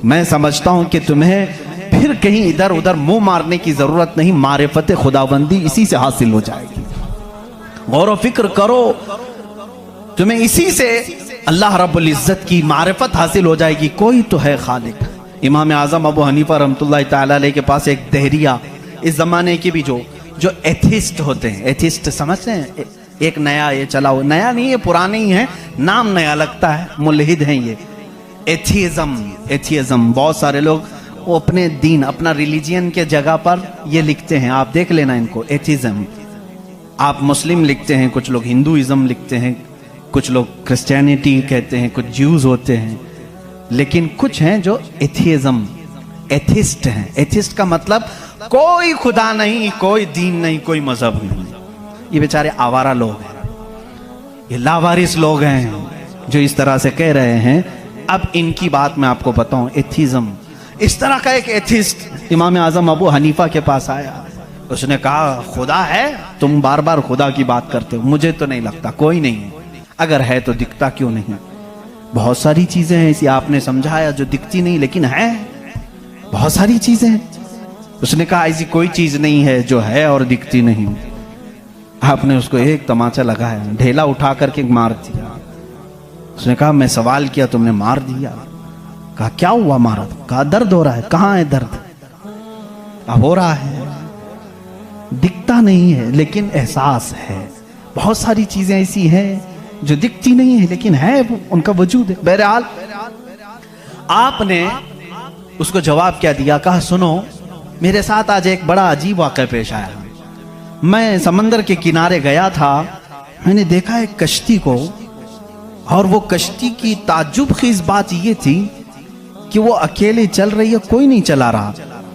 میں سمجھتا ہوں کہ تمہیں پھر کہیں ادھر ادھر منہ مارنے کی ضرورت نہیں، معرفت خداوندی اسی سے حاصل ہو جائے گی۔ غور و فکر کرو، تمہیں اسی سے اللہ رب العزت کی معرفت حاصل ہو جائے گی، کوئی تو ہے خالق۔ امام اعظم ابو حنیفہ رحمۃ اللہ تعالی علیہ کے پاس ایک دہریہ، اس زمانے کی بھی جو ایتھیسٹ ہوتے ہیں، ایتھیسٹ سمجھتے ہیں، ایک نیا یہ چلا ہوا، نیا نہیں ہے پرانے ہی ہیں، نام نیا لگتا ہے، ملحد ہیں یہ، ایتھیزم۔ بہت سارے لوگ وہ اپنے دین، اپنا ریلیجین کے جگہ پر یہ لکھتے ہیں، آپ دیکھ لینا ان کو، ایتھیزم۔ آپ مسلم لکھتے ہیں، کچھ لوگ ہندوازم لکھتے ہیں، کچھ لوگ کرسچینٹی کہتے ہیں، کچھ جیوز ہوتے ہیں، لیکن کچھ ہیں جو ایتھیزم، ایتھسٹ ہیں۔ ایتھسٹ کا مطلب کوئی خدا نہیں، کوئی دین نہیں، کوئی مذہب نہیں۔ یہ بیچارے آوارہ لوگ ہیں، یہ لاوارث لوگ ہیں جو اس طرح سے کہہ رہے ہیں۔ اب ان کی بات میں آپ کو بتاؤں، ایتھیزم، اس طرح کا ایک ایتھسٹ امام اعظم ابو حنیفہ کے پاس آیا، اس نے کہا خدا ہے؟ تم بار بار خدا کی بات کرتے ہو، مجھے تو نہیں لگتا، کوئی نہیں ہے، اگر ہے تو دکھتا کیوں نہیں؟ بہت ساری چیزیں ہیں ایسی، آپ نے سمجھایا، جو دکھتی نہیں لیکن ہے، بہت ساری چیزیں ہیں۔ اس نے کہا ایسی کوئی چیز نہیں ہے جو ہے اور دکھتی نہیں۔ آپ نے اس کو ایک تماچا لگایا، ڈھیلا اٹھا کر کے مار دیا۔ اس نے کہا میں سوال کیا، تم نے مار دیا۔ کہا کیا ہوا مارا؟ کہا درد ہو رہا ہے۔ کہاں ہے درد؟ ہو رہا ہے، دکھتا نہیں ہے لیکن احساس ہے۔ بہت ساری چیزیں ایسی ہیں جو دکھتی نہیں ہے لیکن ہے، ان کا وجود ہے۔ بہرحال آپ نے اس کو جواب کیا دیا؟ کہا سنو، میرے ساتھ آج ایک بڑا عجیب واقعہ پیش آیا۔ میں سمندر کے کنارے گیا تھا، میں نے دیکھا ایک کشتی کو، اور وہ کشتی کی تعجب خیز بات یہ تھی کہ وہ اکیلے چل رہی ہے، کوئی نہیں چلا رہا،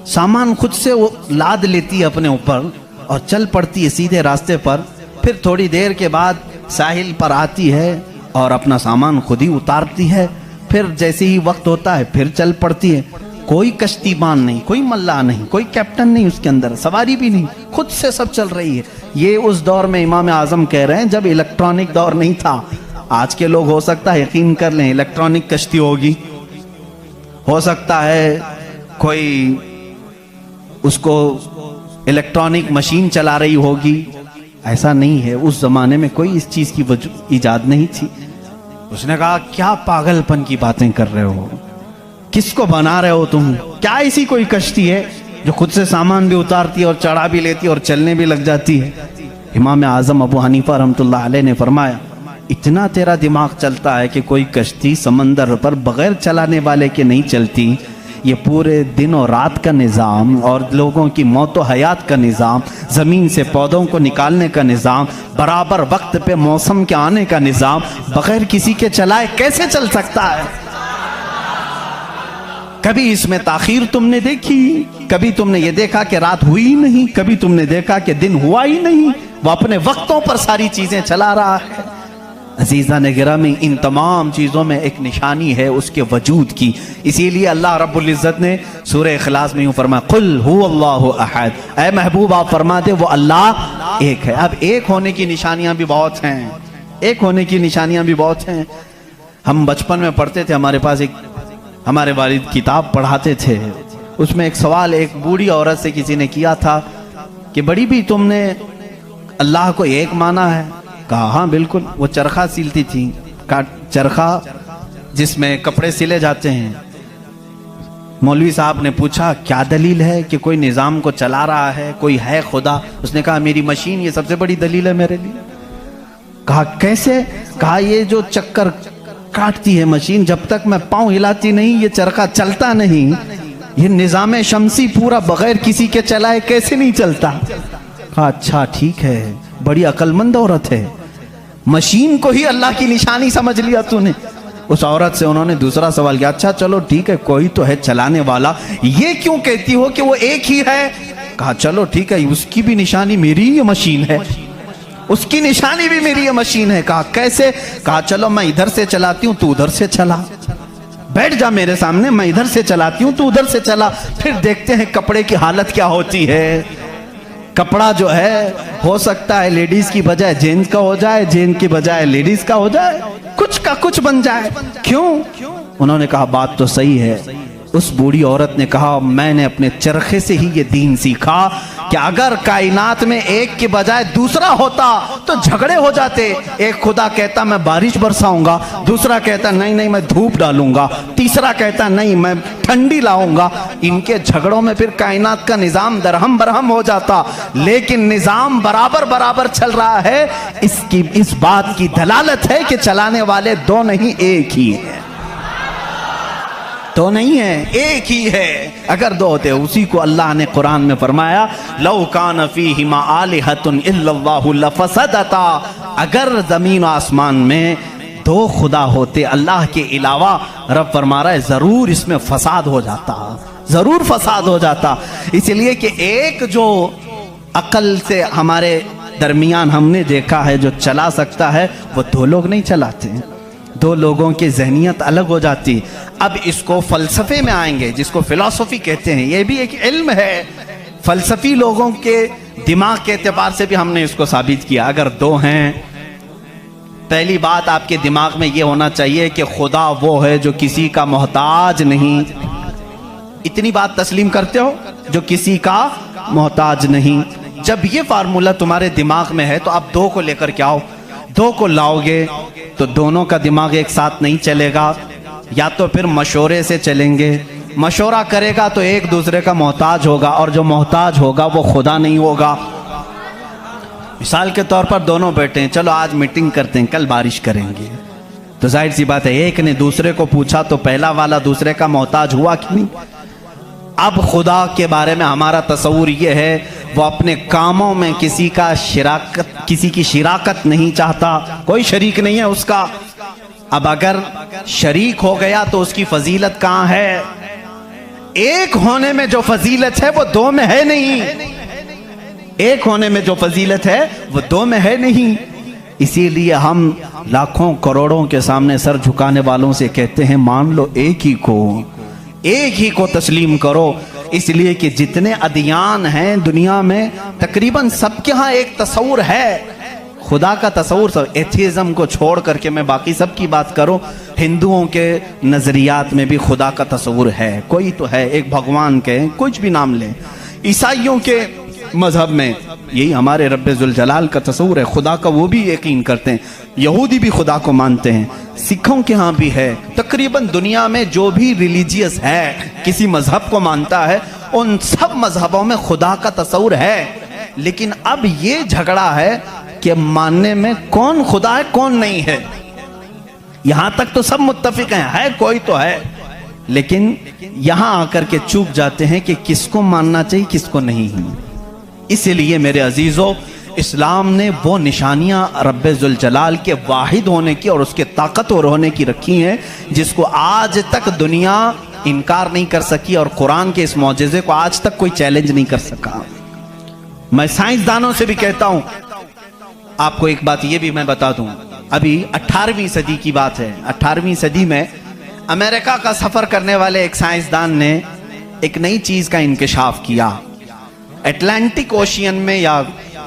سامان خود سے وہ لاد لیتی ہے اپنے اوپر اور چل پڑتی ہے سیدھے راستے پر، پھر تھوڑی دیر کے بعد ساحل پر آتی ہے اور اپنا سامان خود ہی اتارتی ہے، پھر جیسے ہی وقت ہوتا ہے پھر چل پڑتی ہے۔ کوئی کشتی بان نہیں، کوئی ملا نہیں، کوئی کیپٹن نہیں اس کے اندر، سواری بھی نہیں، خود سے سب چل رہی ہے۔ یہ اس دور میں امام اعظم کہہ رہے ہیں جب الیکٹرانک دور نہیں تھا۔ آج کے لوگ ہو سکتا ہے یقین کر لیں الیکٹرانک کشتی ہوگی، ہو سکتا ہے کوئی اس کو الیکٹرانک مشین چلا رہی ہوگی، ایسا نہیں ہے۔ اس زمانے میں کوئی اس چیز کی ایجاد نہیں تھی۔ اس نے کہا کیا پاگل پن کی باتیں کر رہے ہو، کس کو بنا رہے ہو تم؟ کیا ایسی کوئی کشتی ہے جو خود سے سامان بھی اتارتی ہے اور چڑھا بھی لیتی ہے اور چلنے بھی لگ جاتی ہے؟ امام اعظم ابو حنیفہ رحمۃ اللہ علیہ نے فرمایا اتنا تیرا دماغ چلتا ہے کہ کوئی کشتی سمندر پر بغیر چلانے والے کے نہیں چلتی۔ یہ پورے دن اور رات کا نظام اور لوگوں کی موت و حیات کا نظام، زمین سے پودوں کو نکالنے کا نظام، برابر وقت پہ موسم کے آنے کا نظام بغیر کسی کے چلائے کیسے چل سکتا ہے؟ کبھی اس میں تاخیر تم نے دیکھی؟ کبھی تم نے یہ دیکھا کہ رات ہوئی ہی نہیں؟ کبھی تم نے دیکھا کہ دن ہوا ہی نہیں؟ وہ اپنے وقتوں پر ساری چیزیں چلا رہا ہے۔ عزیزان گرامی، ان تمام چیزوں میں ایک نشانی ہے اس کے وجود کی۔ اسی لیے اللہ رب العزت نے سورہ اخلاص میں یوں فرمایا قل هو اللہ احد، اے محبوب آپ فرما دے وہ اللہ ایک ہے۔ اب ایک ہونے کی نشانیاں بھی بہت ہیں، ایک ہونے کی نشانیاں بھی بہت ہیں۔ ہم بچپن میں پڑھتے تھے، ہمارے پاس ایک ہمارے والد کتاب پڑھاتے تھے، اس میں ایک سوال ایک بوڑھی عورت سے کسی نے کیا تھا کہ بڑی بھی تم نے اللہ کو ایک مانا ہے؟ کہا ہاں بالکل۔ وہ چرخہ سیلتی تھی، چرخہ جس میں کپڑے سلے جاتے ہیں۔ مولوی صاحب نے پوچھا کیا دلیل ہے کہ کوئی نظام کو چلا رہا ہے، کوئی ہے خدا؟ اس نے کہا میری مشین یہ سب سے بڑی دلیل ہے میرے لیے۔ کہا کیسے؟ کہا یہ جو چکر کاٹتی ہے مشین، جب تک میں پاؤں ہلاتی نہیں یہ چرخہ چلتا نہیں۔ یہ نظام شمسی پورا بغیر کسی کے چلائے کیسے نہیں چلتا؟ کہا اچھا ٹھیک ہے، بڑی عقل مند عورت ہے، مشین کو ہی اللہ کی نشانی سمجھ لیا تو نے۔ اس عورت سے انہوں نے دوسرا سوال کیا، اچھا چلو ٹھیک ہے کوئی تو ہے چلانے والا، یہ کیوں کہتی ہو کہ وہ ایک ہی ہے؟ کہا چلو ٹھیک ہے اس کی بھی نشانی میری یہ مشین ہے، اس کی نشانی بھی میری یہ مشین ہے۔ کہا کیسے؟ کہا چلو میں ادھر سے چلاتی ہوں تو ادھر سے چلا، بیٹھ جا میرے سامنے، میں ادھر سے چلاتی ہوں تو ادھر سے چلا، پھر دیکھتے ہیں کپڑے کی حالت کیا ہوتی ہے۔ کپڑا جو ہے ہو سکتا ہے لیڈیز کی بجائے جینز کا ہو جائے، جینز کی بجائے لیڈیز کا ہو جائے، کچھ کا کچھ بن جائے۔ کیوں؟ انہوں نے کہا بات تو صحیح ہے۔ اس بوڑھی عورت نے کہا میں نے اپنے چرخے سے ہی یہ دین سیکھا کہ اگر کائنات میں ایک کے بجائے دوسرا ہوتا تو جھگڑے ہو جاتے. ایک خدا کہتا میں بارش برساؤں گا, دوسرا کہتا نہیں میں دھوپ ڈالوں گا, تیسرا کہتا نہیں میں ٹھنڈی لاؤں گا. ان کے جھگڑوں میں پھر کائنات کا نظام درہم برہم ہو جاتا. لیکن نظام برابر چل رہا ہے. اس بات کی دلالت ہے کہ چلانے والے دو نہیں ایک ہی ہیں. تو نہیں ہے, ایک ہی ہے. اگر دو ہوتے, اسی کو اللہ نے قرآن میں فرمایا لو کان فیہما آلہۃ الا اللہ لفسدتا. اگر زمین و آسمان میں دو خدا ہوتے اللہ کے علاوہ, رب فرما رہا ہے ضرور اس میں فساد ہو جاتا, ضرور فساد ہو جاتا. اس لیے کہ ایک جو عقل سے ہمارے درمیان ہم نے دیکھا ہے جو چلا سکتا ہے, وہ دو لوگ نہیں چلاتے. دو لوگوں کی ذہنیت الگ ہو جاتی. اب اس کو فلسفے میں آئیں گے, جس کو فلسفی کہتے ہیں. یہ بھی ایک علم ہے. فلسفی لوگوں کے دماغ کے اعتبار سے بھی ہم نے اس کو ثابت کیا. اگر دو ہیں, پہلی بات آپ کے دماغ میں یہ ہونا چاہیے کہ خدا وہ ہے جو کسی کا محتاج نہیں. اتنی بات تسلیم کرتے ہو, جو کسی کا محتاج نہیں. جب یہ فارمولہ تمہارے دماغ میں ہے تو آپ دو کو لے کر کے آؤ. دو کو لاؤ گے تو دونوں کا دماغ ایک ساتھ نہیں چلے گا. یا تو پھر مشورے سے چلیں گے. مشورہ کرے گا تو ایک دوسرے کا محتاج ہوگا, اور جو محتاج ہوگا وہ خدا نہیں ہوگا. مثال کے طور پر دونوں بیٹھے ہیں, چلو آج میٹنگ کرتے ہیں, کل بارش کریں گے. تو ظاہر سی بات ہے ایک نے دوسرے کو پوچھا تو پہلا والا دوسرے کا محتاج ہوا کہ نہیں. اب خدا کے بارے میں ہمارا تصور یہ ہے وہ اپنے کاموں میں کسی کی شراکت نہیں چاہتا, کوئی شریک نہیں ہے اس کا. اب اگر شریک ہو گیا تو اس کی فضیلت کہاں ہے؟ ایک ہونے میں جو فضیلت ہے وہ دو میں ہے نہیں. ایک ہونے میں جو فضیلت ہے وہ دو میں ہے نہیں. اسی لیے ہم لاکھوں کروڑوں کے سامنے سر جھکانے والوں سے کہتے ہیں مان لو ایک ہی کو تسلیم کرو. اس لیے کہ جتنے ادیان ہیں دنیا میں تقریباً سب کے ہاں ایک تصور ہے خدا کا تصور. ایتھیزم کو چھوڑ کر کے میں باقی سب کی بات کروں, ہندوؤں کے نظریات میں بھی خدا کا تصور ہے, کوئی تو ہے, ایک بھگوان کے کچھ بھی نام لیں. عیسائیوں کے مذہب میں یہی ہمارے رب ذوالجلال کا تصور ہے, خدا کا وہ بھی یقین کرتے ہیں. یہودی بھی خدا کو مانتے ہیں, سکھوں کے ہاں بھی ہے. تقریباً دنیا میں جو بھی ریلیجیس ہے, کسی مذہب کو مانتا ہے, ان سب مذہبوں میں خدا کا تصور ہے. لیکن اب یہ جھگڑا ہے کہ ماننے میں کون خدا ہے کون نہیں ہے. یہاں تک تو سب متفق ہیں, ہے کوئی تو ہے, لیکن یہاں آ کر کے چوک جاتے ہیں کہ کس کو ماننا چاہیے کس کو نہیں. اسی لیے میرے عزیزو, اسلام نے وہ نشانیاں رب ذوالجلال کے واحد ہونے کی اور اس کے طاقتور ہونے کی رکھی ہیں جس کو آج تک دنیا انکار نہیں کر سکی, اور قرآن کے اس معجزے کو آج تک کوئی چیلنج نہیں کر سکا. میں سائنسدانوں سے بھی کہتا ہوں, آپ کو ایک بات یہ بھی میں بتا دوں, ابھی 18ویں صدی کی بات ہے. 18ویں صدی میں امریکہ کا سفر کرنے والے ایک سائنسدان نے ایک نئی چیز کا انکشاف کیا. اٹلانٹک اوشین میں یا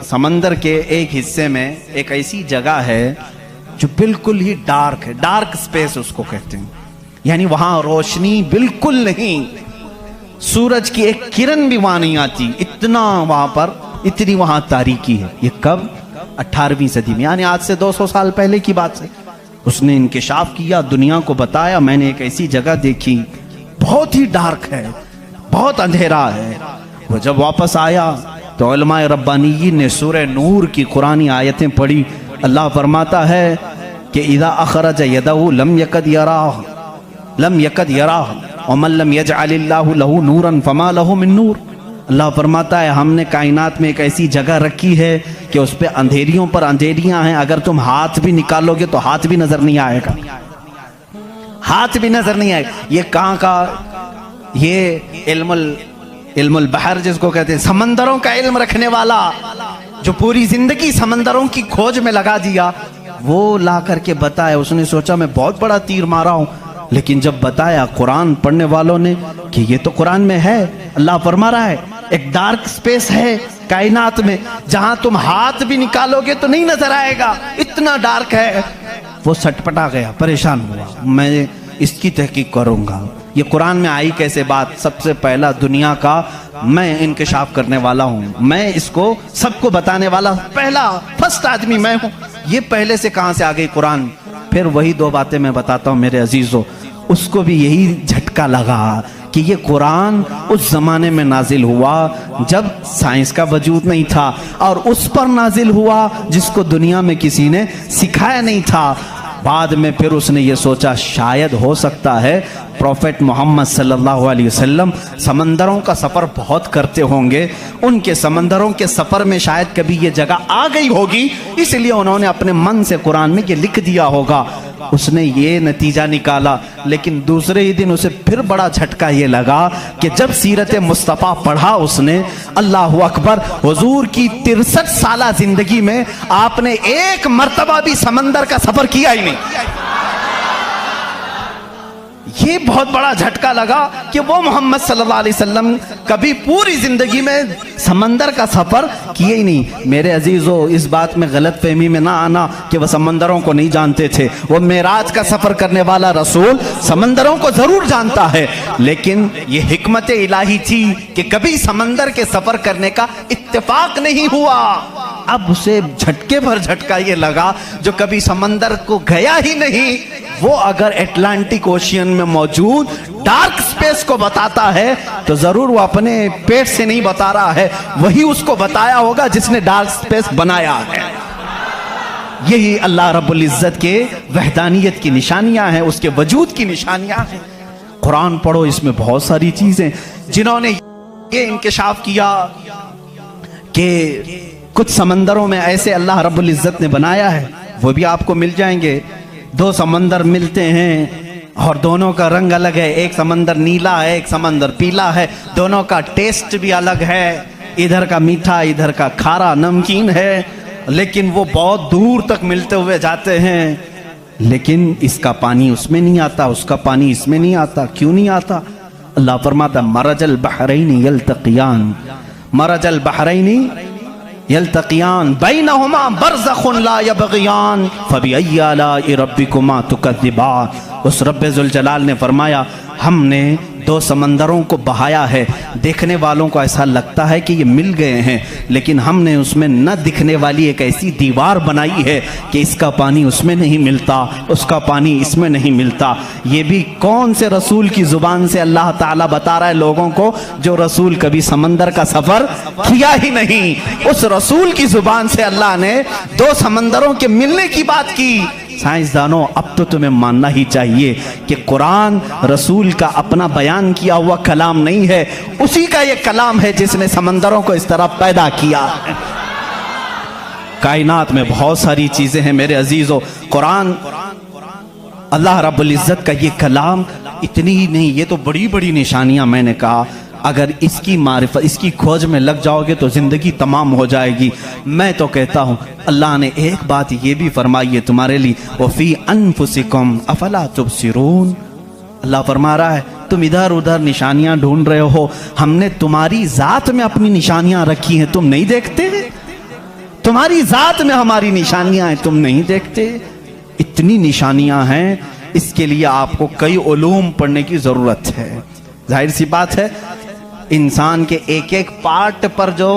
سمندر کے ایک حصے میں ایک ایسی جگہ ہے جو بالکل ہی ڈارک ہے, ڈارک سپیس اس کو کہتے ہیں. یعنی وہاں روشنی بالکل نہیں, سورج کی ایک کرن بھی وہاں نہیں آتی, اتنی وہاں تاریکی ہے. یہ کب؟ 18ویں صدی میں, یعنی آج سے 200 سال پہلے کی بات ہے. اس نے انکشاف کیا, دنیا کو بتایا میں نے ایک ایسی جگہ دیکھی, بہت ہی ڈارک ہے, بہت اندھیرا ہے. وہ جب واپس آیا تو علماء ربانیین نے سورہ نور کی قرآنی آیتیں پڑھی. اللہ فرماتا ہے کہ اذا اخرج یدہ لم یکد یراہ ومن لم یجعل اللہ لہ نورا فما لہ من نور. اللہ فرماتا ہے ہم نے کائنات میں ایک ایسی جگہ رکھی ہے کہ اس پہ اندھیریوں پر اندھیریاں ہیں, اگر تم ہاتھ بھی نکالو گے تو ہاتھ بھی نظر نہیں آئے گا, ہاتھ بھی نظر نہیں آئے گا. یہ کہاں کا؟ یہ علم البحر جس کو کہتے ہیں, سمندروں کا علم رکھنے والا جو پوری زندگی سمندروں کی کھوج میں لگا دیا, وہ لا کر کے بتایا. اس نے سوچا میں بہت بڑا تیر مارا ہوں, لیکن جب بتایا قرآن پڑھنے والوں نے کہ یہ تو قرآن میں ہے, اللہ فرما رہا ہے ایک ڈارک سپیس ہے کائنات میں جہاں تم ہاتھ بھی نکالو گے تو نہیں نظر آئے گا, اتنا ڈارک ہے. وہ سٹ پٹا گیا, پریشان ہوا, میں اس کی تحقیق کروں گا. یہ قرآن میں آئی کیسے بات؟ سب سے پہلا دنیا کا میں انکشاف کرنے والا ہوں، میں اس کو سب کو بتانے والا پہلا فرسٹ آدمی میں ہوں، یہ پہلے سے کہاں سے آ گئی قرآن؟ پھر وہی دو باتیں میں بتاتا ہوں میرے عزیزو، اس کو بھی یہی جھٹکا لگا کہ یہ قرآن اس زمانے میں نازل ہوا جب سائنس کا وجود نہیں تھا، اور اس پر نازل ہوا جس کو دنیا میں کسی نے سکھایا نہیں تھا۔ بعد میں پھر اس نے یہ سوچا شاید ہو سکتا ہے پروفیٹ محمد صلی اللہ علیہ وسلم سمندروں کا سفر بہت کرتے ہوں گے، ان کے سمندروں کے سفر میں شاید کبھی یہ جگہ آ گئی ہوگی، اس لیے انہوں نے اپنے من سے قرآن میں یہ لکھ دیا ہوگا۔ اس نے یہ نتیجہ نکالا، لیکن دوسرے ہی دن اسے پھر بڑا جھٹکا یہ لگا کہ جب سیرت مصطفیٰ پڑھا اس نے، اللہ اکبر، حضور کی 63 سالہ زندگی میں آپ نے ایک مرتبہ بھی سمندر کا سفر کیا ہی نہیں۔ یہ بہت بڑا جھٹکا لگا کہ وہ محمد صلی اللہ علیہ وسلم کبھی پوری زندگی میں سمندر کا سفر کیے ہی نہیں۔ میرے عزیزو، اس بات میں غلط فہمی میں نہ آنا کہ وہ سمندروں کو نہیں جانتے تھے، وہ معراج کا سفر کرنے والا رسول سمندروں کو ضرور جانتا ہے، لیکن یہ حکمت الہی تھی کہ کبھی سمندر کے سفر کرنے کا اتفاق نہیں ہوا۔ اب اسے جھٹکے پر جھٹکا یہ لگا جو کبھی سمندر کو گیا ہی نہیں، وہ اگر اٹلانٹک اوشین میں موجود ڈارک سپیس کو بتاتا ہے تو ضرور وہ اپنے پیٹ سے نہیں بتا رہا ہے، وہی اس کو بتایا ہوگا جس نے ڈارک سپیس بنایا ہے۔ یہی اللہ رب العزت کے وحدانیت کی نشانیاں ہیں، اس کے وجود کی نشانیاں ہیں۔ قرآن پڑھو، اس میں بہت ساری چیزیں جنہوں نے یہ انکشاف کیا کہ کچھ سمندروں میں ایسے اللہ رب العزت نے بنایا ہے، وہ بھی آپ کو مل جائیں گے۔ دو سمندر ملتے ہیں اور دونوں کا رنگ الگ ہے، ایک سمندر نیلا ہے، ایک سمندر پیلا ہے، دونوں کا ٹیسٹ بھی الگ ہے، ادھر کا میٹھا ادھر کا کھارا نمکین ہے، لیکن وہ بہت دور تک ملتے ہوئے جاتے ہیں، لیکن اس کا پانی اس میں نہیں آتا، اس کا پانی اس میں نہیں آتا۔ کیوں نہیں آتا؟ اللہ فرماتا مرج البحرین یلتقیان، مرج البحرین یلتقیان بینہما برزخ لا یبغیان فبأی آلاء ربکما تکذبان۔ اس رب ذوالجلال نے فرمایا ہم نے دو سمندروں کو بہایا ہے، دیکھنے والوں کو ایسا لگتا ہے کہ یہ مل گئے ہیں، لیکن ہم نے اس میں نہ دکھنے والی ایک ایسی دیوار بنائی ہے کہ اس کا پانی اس میں نہیں ملتا، اس کا پانی اس میں نہیں ملتا۔ یہ بھی کون سے رسول کی زبان سے اللہ تعالیٰ بتا رہا ہے لوگوں کو جو رسول کبھی سمندر کا سفر کیا ہی نہیں؟ اس رسول کی زبان سے اللہ نے دو سمندروں کے ملنے کی بات کی۔ سائنسدانوں، اب تو تمہیں ماننا ہی چاہیے کہ قرآن رسول کا اپنا بیان کیا ہوا کلام نہیں ہے، اسی کا یہ کلام ہے جس نے سمندروں کو اس طرح پیدا کیا۔ کائنات میں بہت ساری چیزیں ہیں میرے عزیزو، قرآن اللہ رب العزت کا یہ کلام اتنی ہی نہیں، یہ تو بڑی بڑی نشانیاں میں نے کہا، اگر اس کی معرفت، اس کی کھوج میں لگ جاؤ گے تو زندگی تمام ہو جائے گی۔ میں تو کہتا ہوں اللہ نے ایک بات یہ بھی فرمائی ہے تمہارے لیے، وَفِي أَنفُسِكُمْ أَفَلَا تُبْصِرُونَ۔ اللہ فرما رہا ہے تم ادھر ادھر نشانیاں ڈھونڈ رہے ہو، ہم نے تمہاری ذات میں اپنی نشانیاں رکھی ہیں، تم نہیں دیکھتے؟ تمہاری ذات میں ہماری نشانیاں ہیں، تم نہیں دیکھتے؟ اتنی نشانیاں ہیں، اس کے لیے آپ کو کئی علوم پڑھنے کی ضرورت ہے۔ ظاہر سی بات ہے انسان کے ایک ایک پارٹ پر جو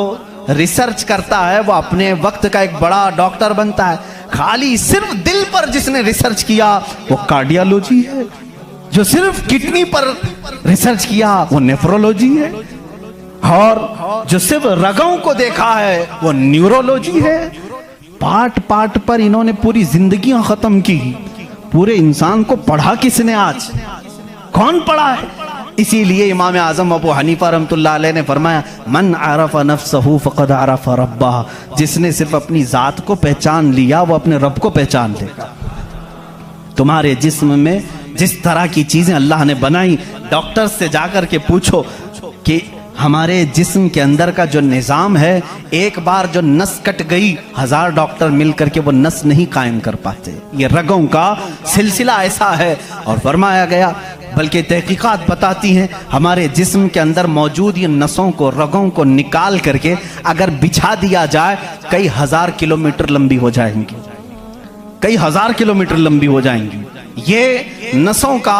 ریسرچ کرتا ہے وہ اپنے وقت کا ایک بڑا ڈاکٹر بنتا ہے۔ خالی صرف دل پر جس نے ریسرچ کیا وہ کارڈیالوجی ہے، جو صرف کڈنی پر ریسرچ کیا وہ نیفرولوجی ہے، اور جو صرف رگوں کو دیکھا ہے وہ نیورولوجی ہے۔ پارٹ پارٹ پر انہوں نے پوری زندگیاں ختم کی۔ پورے انسان کو پڑھا کس نے؟ آج کون پڑھا ہے؟ اسی لیے امام اعظم ابو حنیفہ رحمۃ اللہ علیہ نے فرمایا من عرف نفسہ فقد عرف ربہ، جس نے صرف اپنی ذات کو پہچان لیا وہ اپنے رب کو پہچان لے گا۔ تمہارے جسم میں جس طرح کی چیزیں اللہ نے بنائی، ڈاکٹر سے جا کر کے پوچھو کہ ہمارے جسم کے اندر کا جو نظام ہے، ایک بار جو نس کٹ گئی 1000 ڈاکٹر مل کر کے وہ نس نہیں قائم کر پاتے۔ یہ رگوں کا سلسلہ ایسا ہے، اور فرمایا گیا بلکہ تحقیقات بتاتی ہیں ہمارے جسم کے اندر موجود یہ نسوں کو، رگوں کو نکال کر کے اگر بچھا دیا جائے کئی 1000 کلومیٹر لمبی ہو جائیں گی، کئی 1000 کلومیٹر لمبی ہو جائیں گی۔ یہ نسوں کا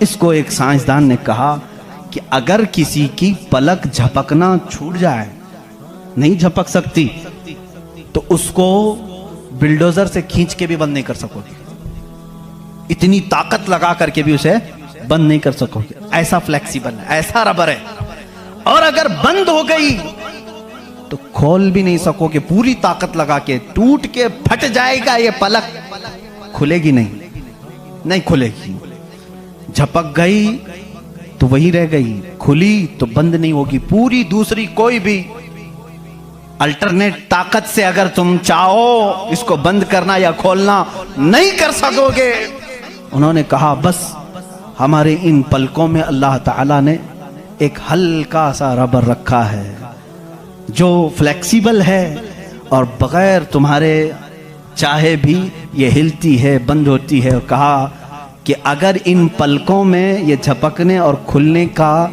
اس کو ایک سائنسدان نے کہا کہ اگر کسی کی پلک جھپکنا چھوٹ جائے، نہیں جھپک سکتی، تو اس کو بلڈوزر سے کھینچ کے بھی بند نہیں کر سکو گے، اتنی طاقت لگا کر کے بھی اسے بند نہیں کر سکو گے، ایسا فلیکسیبل ہے، ایسا ربر ہے۔ اور اگر بند ہو گئی تو کھول بھی نہیں سکو گے، پوری طاقت لگا کے ٹوٹ کے پھٹ جائے گا یہ پلک، کھلے گی نہیں کھلے گی۔ جھپک گئی تو وہی رہ گئی، کھلی تو بند نہیں ہوگی، پوری دوسری کوئی بھی الٹرنیٹ طاقت سے اگر تم چاہو اس کو بند کرنا یا کھولنا نہیں کر سکو گے۔ انہوں نے کہا بس ہمارے ان پلکوں میں اللہ تعالیٰ نے ایک ہلکا سا ربر رکھا ہے جو فلیکسیبل ہے اور بغیر تمہارے چاہے بھی یہ ہلتی ہے، بند ہوتی ہے۔ اور کہا کہ اگر ان پلکوں میں یہ جھپکنے اور کھلنے کا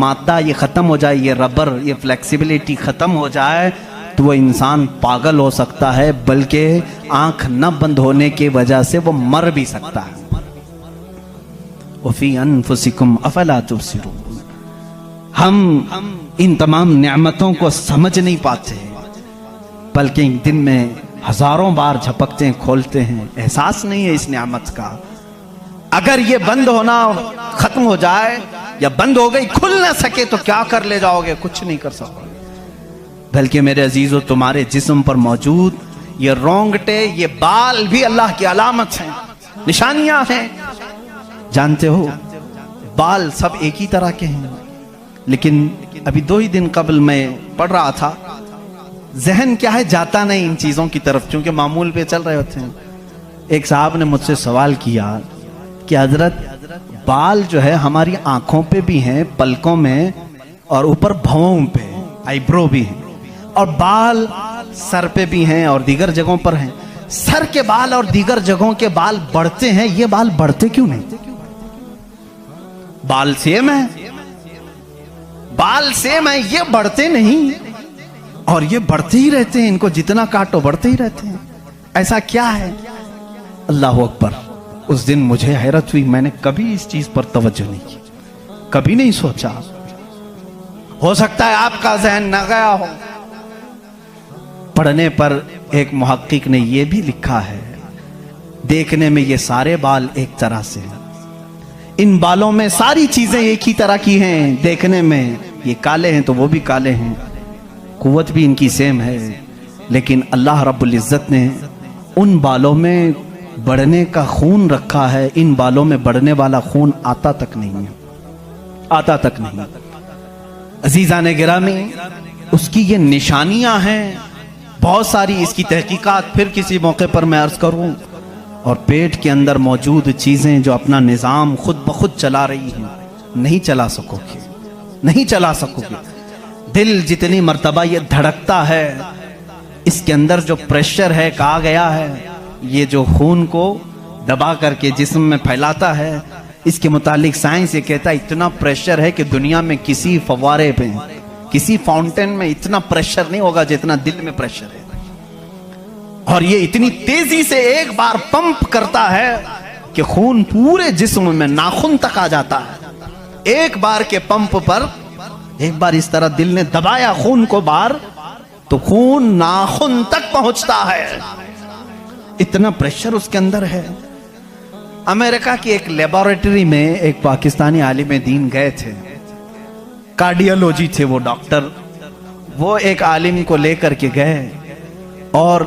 مادہ یہ ختم ہو جائے، یہ ربر، یہ فلیکسیبلٹی ختم ہو جائے تو وہ انسان پاگل ہو سکتا ہے، بلکہ آنکھ نہ بند ہونے کی وجہ سے وہ مر بھی سکتا ہے۔ وَفِي أَنفُسِكُمْ أَفَلَا تُبْصِرُونَ۔ ہم ان تمام نعمتوں کو سمجھ نہیں پاتے، بلکہ دن میں ہزاروں بار جھپکتے ہیں، کھولتے ہیں، احساس نہیں ہے اس نعمت کا۔ اگر یہ بند ہونا ختم ہو جائے یا بند ہو گئی، کھل نہ سکے تو کیا کر لے جاؤ گے؟ کچھ نہیں کر سکو گے۔ بلکہ میرے عزیزو، تمہارے جسم پر موجود یہ رونگٹے، یہ بال بھی اللہ کی علامت ہیں، نشانیاں ہیں۔ جانتے ہو بال سب ایک ہی طرح کے ہیں، لیکن ابھی 2 ہی دن قبل میں پڑھ رہا تھا، ذہن کیا ہے جاتا نہیں ان چیزوں کی طرف، چونکہ معمول پہ چل رہے ہوتے ہیں۔ ایک صاحب نے مجھ سے سوال کیا کہ حضرت بال جو ہے ہماری آنکھوں پہ بھی ہیں، پلکوں میں، اور اوپر بھووں پہ، آئی برو بھی ہیں، اور بال سر پہ بھی ہیں اور دیگر جگہوں پر ہیں۔ سر کے بال اور دیگر جگہوں کے بال بڑھتے ہیں، یہ بال بڑھتے کیوں نہیں؟ بال سیم ہے، بال سیم ہے، یہ بڑھتے نہیں، اور یہ بڑھتے ہی رہتے ہیں، ان کو جتنا کاٹو بڑھتے ہی رہتے ہیں۔ ایسا کیا ہے؟ اللہ اکبر۔ اس دن مجھے حیرت ہوئی، میں نے کبھی اس چیز پر توجہ نہیں کی، کبھی نہیں سوچا۔ ہو سکتا ہے آپ کا ذہن نہ گیا ہو۔ پڑھنے پر ایک محقق نے یہ بھی لکھا ہے، دیکھنے میں یہ سارے بال ایک طرح سے ہیں، ان بالوں میں ساری چیزیں ایک ہی طرح کی ہیں، دیکھنے میں یہ کالے ہیں تو وہ بھی کالے ہیں، قوت بھی ان کی سیم ہے، لیکن اللہ رب العزت نے ان بالوں میں بڑھنے کا خون رکھا ہے، ان بالوں میں بڑھنے والا خون آتا تک نہیں ہے، آتا تک نہیں۔ عزیزان گرامی، اس کی یہ نشانیاں ہیں بہت ساری، اس کی تحقیقات پھر کسی موقع پر میں عرض کروں۔ اور پیٹ کے اندر موجود چیزیں جو اپنا نظام خود بخود چلا رہی ہیں، نہیں چلا سکو گے، نہیں چلا سکو گے۔ دل جتنی مرتبہ یہ دھڑکتا ہے، اس کے اندر جو پریشر ہے، کہا گیا ہے یہ جو خون کو دبا کر کے جسم میں پھیلاتا ہے، اس کے متعلق سائنس یہ کہتا ہے اتنا پریشر ہے کہ دنیا میں کسی فوارے پہ، کسی فاؤنٹین میں اتنا پریشر نہیں ہوگا جتنا دل میں پریشر ہے، اور یہ اتنی تیزی سے ایک بار پمپ کرتا ہے کہ خون پورے جسم میں ناخن تک آ جاتا ہے۔ ایک بار کے پمپ پر ایک بار اس طرح دل نے دبایا خون کو بار، تو خون ناخن تک پہنچتا ہے، اتنا پریشر اس کے اندر ہے۔ امریکہ کی ایک لیبارٹری میں ایک پاکستانی عالم دین گئے تھے، کارڈیالوجی تھے وہ ڈاکٹر، وہ ایک عالم کو لے کر کے گئے، اور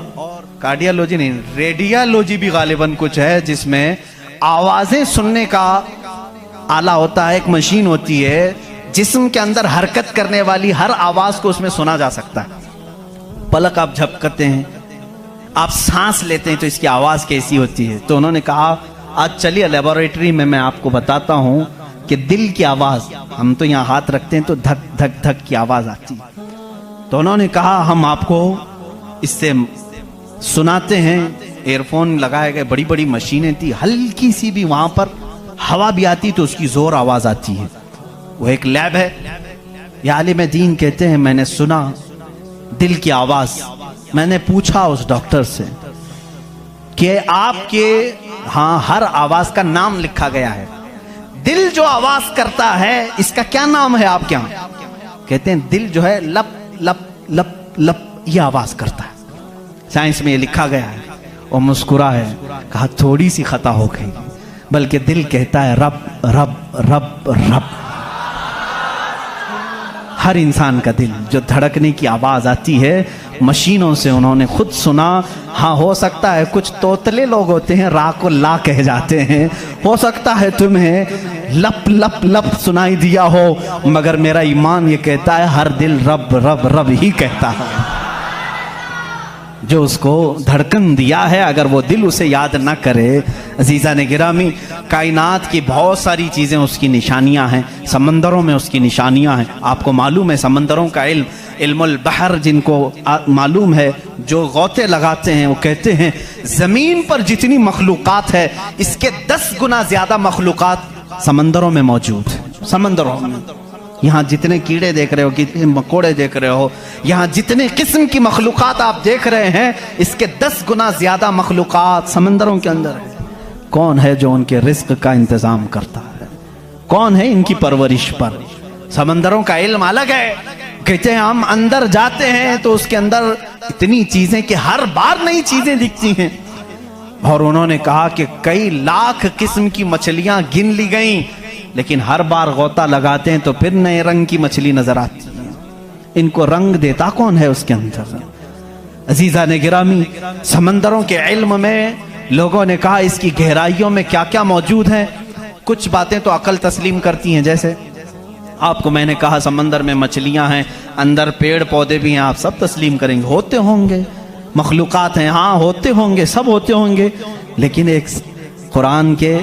کارڈیالوجی نہیں، ریڈیالوجی بھی غالباً کچھ ہے، جس میں آوازیں سننے کا آلہ ہوتا ہے، ایک مشین ہوتی ہے جسم کے اندر حرکت کرنے والی ہر آواز کو اس میں سنا جا سکتا ہے۔ پلک آپ جھپکتے ہیں، آپ سانس لیتے ہیں تو اس کی آواز کیسی ہوتی ہے۔ تو انہوں نے کہا آج چلیے لیبارٹری میں آپ کو بتاتا ہوں کہ دل کی آواز، ہم تو یہاں ہاتھ رکھتے ہیں تو دھک دھک دھک کی آواز آتی۔ تو انہوں نے کہا ہم آپ کو اس سے سناتے ہیں، ایئر فون لگائے گئے، بڑی بڑی مشینیں تھی، ہلکی سی بھی وہاں پر ہوا بھی آتی تو اس کی زور آواز آتی ہے۔ وہ ایک لیب ہے، یہ عالم دین کہتے ہیں میں نے سنا دل کی آواز۔ میں نے پوچھا اس ڈاکٹر سے کہ آپ کے ہاں ہر آواز کا نام لکھا گیا ہے، دل جو آواز کرتا ہے اس کا کیا نام ہے آپ کے یہاں؟ کہتے ہیں دل جو ہے لپ لپ لپ لپ یہ آواز کرتا ہے. سائنس میں یہ لکھا گیا ہے. وہ مسکرا ہے, کہا تھوڑی سی خطا ہو گئی, بلکہ دل کہتا ہے رب رب رب رب. ہر انسان کا دل جو دھڑکنے کی آواز آتی ہے مشینوں سے انہوں نے خود سنا. ہاں ہو سکتا ہے کچھ توتلے لوگ ہوتے ہیں را کو لا کہہ جاتے ہیں, ہو سکتا ہے تمہیں لپ لپ لپ سنائی دیا ہو, مگر میرا ایمان یہ کہتا ہے ہر دل رب رب رب ہی کہتا ہے. جو اس کو دھڑکن دیا ہے اگر وہ دل اسے یاد نہ کرے. عزیزان گرامی, کائنات کی بہت ساری چیزیں اس کی نشانیاں ہیں, سمندروں میں اس کی نشانیاں ہیں. آپ کو معلوم ہے سمندروں کا علم, علم البحر جن کو معلوم ہے, جو غوطے لگاتے ہیں وہ کہتے ہیں زمین پر جتنی مخلوقات ہے اس کے 10 گنا زیادہ مخلوقات سمندروں میں موجود ہیں. سمندروں میں یہاں جتنے کیڑے دیکھ رہے ہو, کتنے مکوڑے دیکھ رہے ہو, یہاں جتنے قسم کی مخلوقات آپ دیکھ رہے ہیں اس کے 10 گنا زیادہ مخلوقات سمندروں کے اندر ہے. کون ہے جو ان کے رزق کا انتظام کرتا ہے؟ کون ہے ان کی پرورش پر؟ سمندروں کا علم الگ ہے. کہتے ہیں ہم اندر جاتے ہیں تو اس کے اندر اتنی چیزیں کہ ہر بار نئی چیزیں دکھتی ہیں. اور انہوں نے کہا کہ کئی لاکھ قسم کی مچھلیاں گن لی گئیں, لیکن ہر بار غوطہ لگاتے ہیں تو پھر نئے رنگ کی مچھلی نظر آتی ہے. ان کو رنگ دیتا کون ہے اس کے اندر؟ عزیزان گرامی, سمندروں کے علم میں لوگوں نے کہا اس کی گہرائیوں میں کیا کیا موجود ہے. کچھ باتیں تو عقل تسلیم کرتی ہیں, جیسے آپ کو میں نے کہا سمندر میں مچھلیاں ہیں, اندر پیڑ پودے بھی ہیں, آپ سب تسلیم کریں گے ہوتے ہوں گے, مخلوقات ہیں, ہاں ہوتے ہوں گے, سب ہوتے ہوں گے. لیکن ایک قرآن کے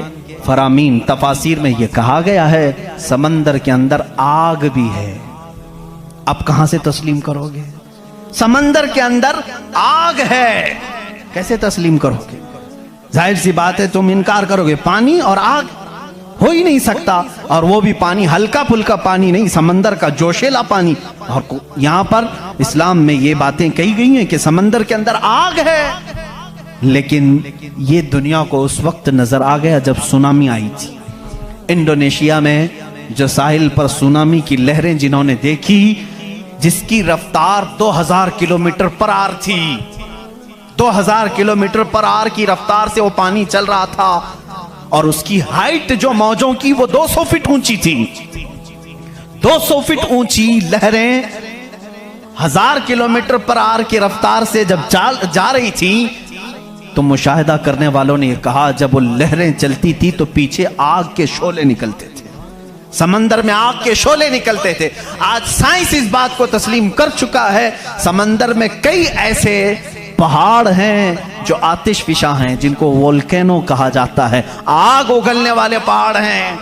فرامین تفاسیر میں یہ کہا گیا ہے سمندر کے اندر آگ بھی ہے. اب کہاں سے تسلیم کرو گے؟ سمندر کے اندر آگ ہے, کیسے تسلیم کرو گے؟ ظاہر سی بات ہے تم انکار کرو گے. پانی اور آگ ہو ہی نہیں سکتا, اور وہ بھی پانی ہلکا پھلکا پانی نہیں, سمندر کا جوشیلا پانی. اور یہاں پر اسلام میں یہ باتیں کہی گئی ہیں کہ سمندر کے اندر آگ ہے. لیکن یہ دنیا کو اس وقت نظر آ گیا جب سونامی آئی تھی. انڈونیشیا میں جو ساحل پر سونامی کی لہریں جنہوں نے دیکھی, جس کی رفتار 2000 کلومیٹر پر آر تھی, 2000 کلومیٹر پر آر کی رفتار سے وہ پانی چل رہا تھا, اور اس کی ہائٹ جو موجوں کی وہ 200 فٹ اونچی تھی. 200 فٹ اونچی لہریں 1000 کلومیٹر پر آر کی رفتار سے جب جا رہی تھی تو مشاہدہ کرنے والوں نے یہ کہا جب وہ لہریں چلتی تھی تو پیچھے آگ کے شعلے نکلتے تھے, سمندر میں آگ کے شعلے نکلتے تھے. آج سائنس اس بات کو تسلیم کر چکا ہے سمندر میں کئی ایسے پہاڑ ہیں جو آتش فشاں ہیں, جن کو وولکینو کہا جاتا ہے. آگ اگلنے والے پہاڑ ہیں,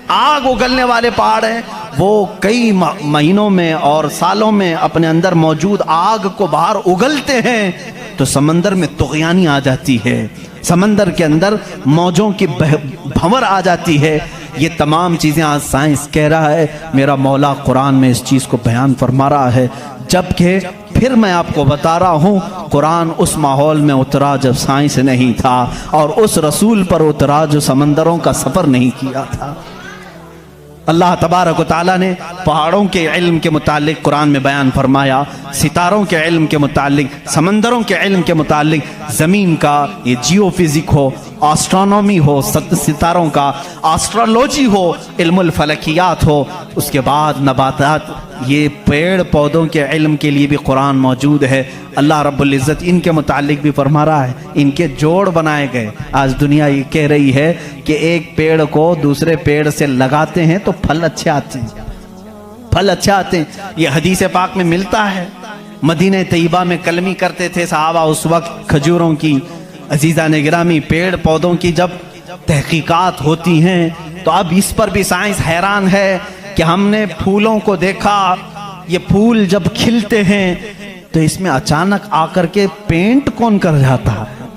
آگ اگلنے والے پہاڑ ہیں. وہ کئی مہینوں میں اور سالوں میں اپنے اندر موجود آگ کو باہر اگلتے ہیں تو سمندر میں طغیانی آ جاتی ہے, سمندر کے اندر موجوں کی بھنور آ جاتی ہے. یہ تمام چیزیں آج سائنس کہہ رہا ہے, میرا مولا قرآن میں اس چیز کو بیان فرما رہا ہے. جبکہ پھر میں آپ کو بتا رہا ہوں قرآن اس ماحول میں اترا جب سائنس نہیں تھا, اور اس رسول پر اترا جو سمندروں کا سفر نہیں کیا تھا. اللہ تبارک و تعالیٰ نے پہاڑوں کے علم کے متعلق قرآن میں بیان فرمایا, ستاروں کے علم کے متعلق, سمندروں کے علم کے متعلق, زمین کا یہ جیو فزک ہو, آسٹرونومی ہو, ستاروں کا آسٹرولوجی ہو, علم الفلکیات ہو, اس کے بعد نباتات, یہ پیڑ پودوں کے علم کے لیے بھی قرآن موجود ہے. اللہ رب العزت ان کے متعلق بھی فرما رہا ہے ان کے جوڑ بنائے گئے. آج دنیا یہ کہہ رہی ہے کہ ایک پیڑ کو دوسرے پیڑ سے لگاتے ہیں تو پھل اچھے آتے ہیں, پھل اچھے آتے ہیں. یہ حدیث پاک میں ملتا ہے. مدینہ طیبہ میں کلمی کرتے تھے صحابہ اس وقت کھجوروں کی. عزیزان گرامی, پیڑ پودوں کی جب تحقیقات ہوتی ہیں تو اب اس پر بھی سائنس حیران ہے کہ ہم نے پھولوں کو دیکھا, یہ پھول جب کھلتے ہیں تو اس میں اچانک آ کر کے پینٹ کون کر جاتا ہے,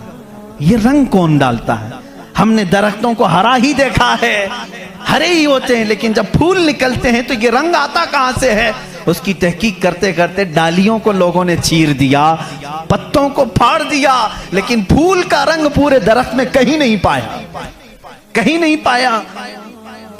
یہ رنگ کون ڈالتا ہے. ہم نے درختوں کو ہرا ہی دیکھا ہے, ہرے ہی ہوتے ہیں, لیکن جب پھول نکلتے ہیں تو یہ رنگ آتا کہاں سے ہے. اس کی تحقیق کرتے کرتے ڈالیوں کو لوگوں نے چیر دیا, پتوں کو پھاڑ دیا, لیکن پھول کا رنگ پورے درخت میں کہیں نہیں پایا, کہیں نہیں پایا.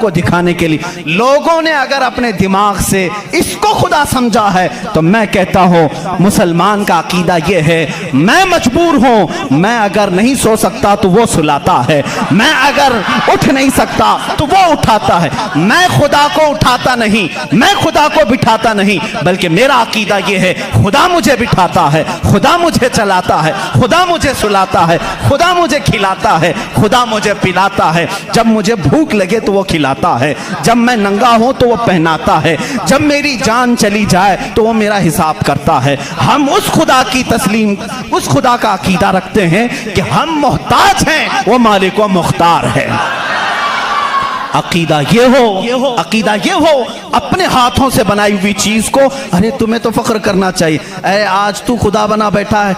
کو دکھانے کے لیے لوگوں نے اگر اپنے دماغ سے اس کو خدا سمجھا ہے تو میں کہتا ہوں مسلمان کا عقیدہ یہ ہے میں مجبور ہوں، میں اگر نہیں سو سکتا تو وہ سلاتا ہے، میں اگر اٹھ نہیں سکتا تو وہ اٹھاتا ہے، میں خدا کو اٹھاتا نہیں، میں خدا کو بٹھاتا نہیں، بلکہ میرا عقیدہ یہ ہے خدا مجھے بٹھاتا ہے، خدا مجھے چلاتا ہے، خدا مجھے سلاتا ہے، خدا مجھے کھلاتا ہے، خدا مجھے پلاتا ہے، جب مجھے بھوک لگے تو وہ کھلاتا ہے، جب میں ننگا ہوں تو وہ پہناتا ہے، جب میری جان چلی جائے تو وہ میرا حساب کرتا ہے۔ ہم اس خدا کی تسلیم، اس خدا کا عقیدہ رکھتے ہیں کہ ہم محتاج ہیں، وہ مالک و مختار ہے۔ عقیدہ یہ ہو اپنے ہاتھوں سے بنائی ہوئی چیز کو، ارے تمہیں تو فخر کرنا چاہیے، اے آج تو خدا بنا بیٹھا ہے،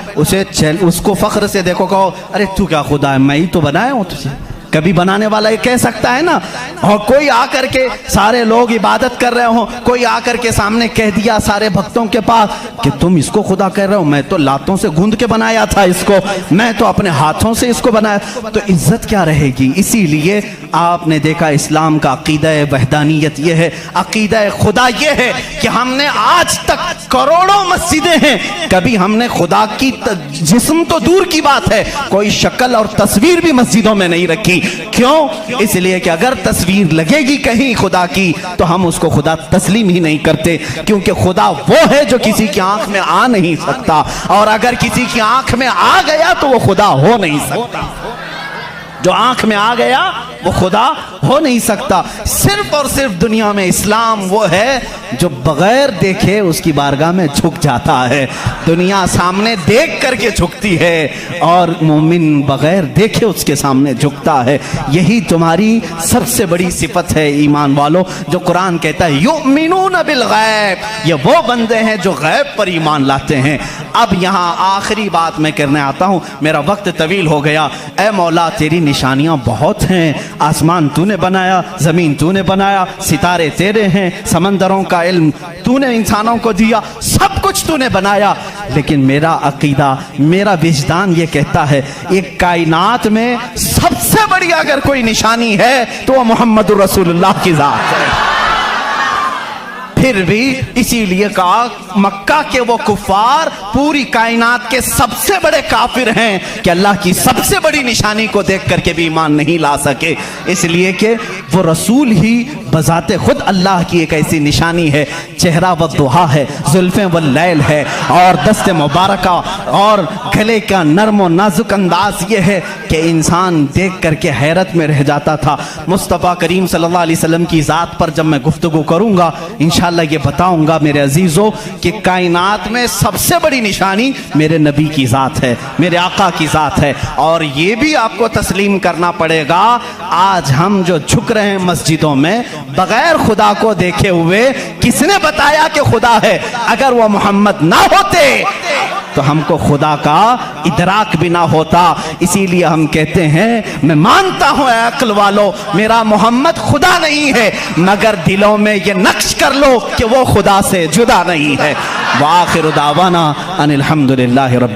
اس کو فخر سے دیکھو، کہو ارے تو کیا خدا ہے، میں ہی تو بنایا ہوں تجھے۔ کبھی بنانے والا یہ کہہ سکتا ہے نا، اور کوئی آ کر کے سارے لوگ عبادت کر رہے ہوں، کوئی آ کر کے سامنے کہہ دیا سارے بھکتوں کے پاس کہ تم اس کو خدا کہہ رہے ہو، میں تو لاتوں سے گوندھ کے بنایا تھا اس کو، میں تو اپنے ہاتھوں سے اس کو بنایا، تو عزت کیا رہے گی؟ اسی لیے آپ نے دیکھا اسلام کا عقیدہ وحدانیت یہ ہے، عقیدہ خدا یہ ہے کہ ہم نے آج تک کروڑوں مسجدیں ہیں، کبھی ہم نے خدا کی جسم تو دور کی بات ہے، کوئی شکل اور تصویر بھی مسجدوں میں نہیں رکھی۔ کیوں؟ اس لیے کہ اگر تصویر لگے گی کہیں خدا کی تو ہم اس کو خدا تسلیم ہی نہیں کرتے، کیونکہ خدا وہ ہے جو کسی کی آنکھ میں آ نہیں سکتا، اور اگر کسی کی آنکھ میں آ گیا تو وہ خدا ہو نہیں سکتا، جو آنکھ میں آ گیا وہ خدا ہو نہیں سکتا۔ صرف اور صرف دنیا میں اسلام وہ ہے جو بغیر دیکھے اس کی بارگاہ میں جھک جاتا ہے، دنیا سامنے دیکھ کر کے جھکتی ہے اور مومن بغیر دیکھے اس کے سامنے جھکتا ہے۔ یہی تمہاری سب سے بڑی صفت ہے ایمان والو، جو قرآن کہتا ہے یؤمنون بالغیب، یہ وہ بندے ہیں جو غیب پر ایمان لاتے ہیں۔ اب یہاں آخری بات میں کرنے آتا ہوں، میرا وقت طویل ہو گیا۔ اے مولا تیری نشانیاں بہت ہیں، آسمان تو نے بنایا، زمین تو نے بنایا، ستارے تیرے ہیں، سمندروں کا علم تو نے انسانوں کو دیا، سب کچھ تو نے بنایا، لیکن میرا عقیدہ، میرا وجدان یہ کہتا ہے ایک کائنات میں سب سے بڑی اگر کوئی نشانی ہے تو وہ محمد رسول اللہ کی ذات ہے۔ پھر بھی اسی لیے کہا مکہ کے وہ کفار پوری کائنات کے سب سے بڑے کافر ہیں کہ اللہ کی سب سے بڑی نشانی کو دیکھ کر کے بھی ایمان نہیں لا سکے، اس لیے کہ وہ رسول ہی بذات خود اللہ کی ایک ایسی نشانی ہے، چہرہ والضحیٰ ہے، زلفیں واللیل ہے، اور دست مبارکہ اور گلے کا نرم و نازک انداز یہ ہے کہ انسان دیکھ کر کے حیرت میں رہ جاتا تھا۔ مصطفیٰ کریم صلی اللہ علیہ وسلم کی ذات پر جب میں گفتگو کروں گا انشاءاللہ یہ بتاؤں گا میرے عزیزوں کہ کائنات میں سب سے بڑی نشانی میرے نبی کی ذات ہے، میرے آقا کی ذات ہے، اور یہ بھی آپ کو تسلیم کرنا پڑے گا آج ہم جو جھک رہے ہیں مسجدوں میں بغیر خدا کو دیکھے ہوئے، کس نے بتایا کہ خدا ہے؟ اگر وہ محمد نہ ہوتے تو ہم کو خدا کا ادراک بھی نہ ہوتا۔ اسی لیے ہم کہتے ہیں میں مانتا ہوں اے عقل والو میرا محمد خدا نہیں ہے، مگر دلوں میں یہ نقش کر لو کہ وہ خدا سے جدا نہیں ہے۔ وآخر دعوانا ان الحمدللہ رب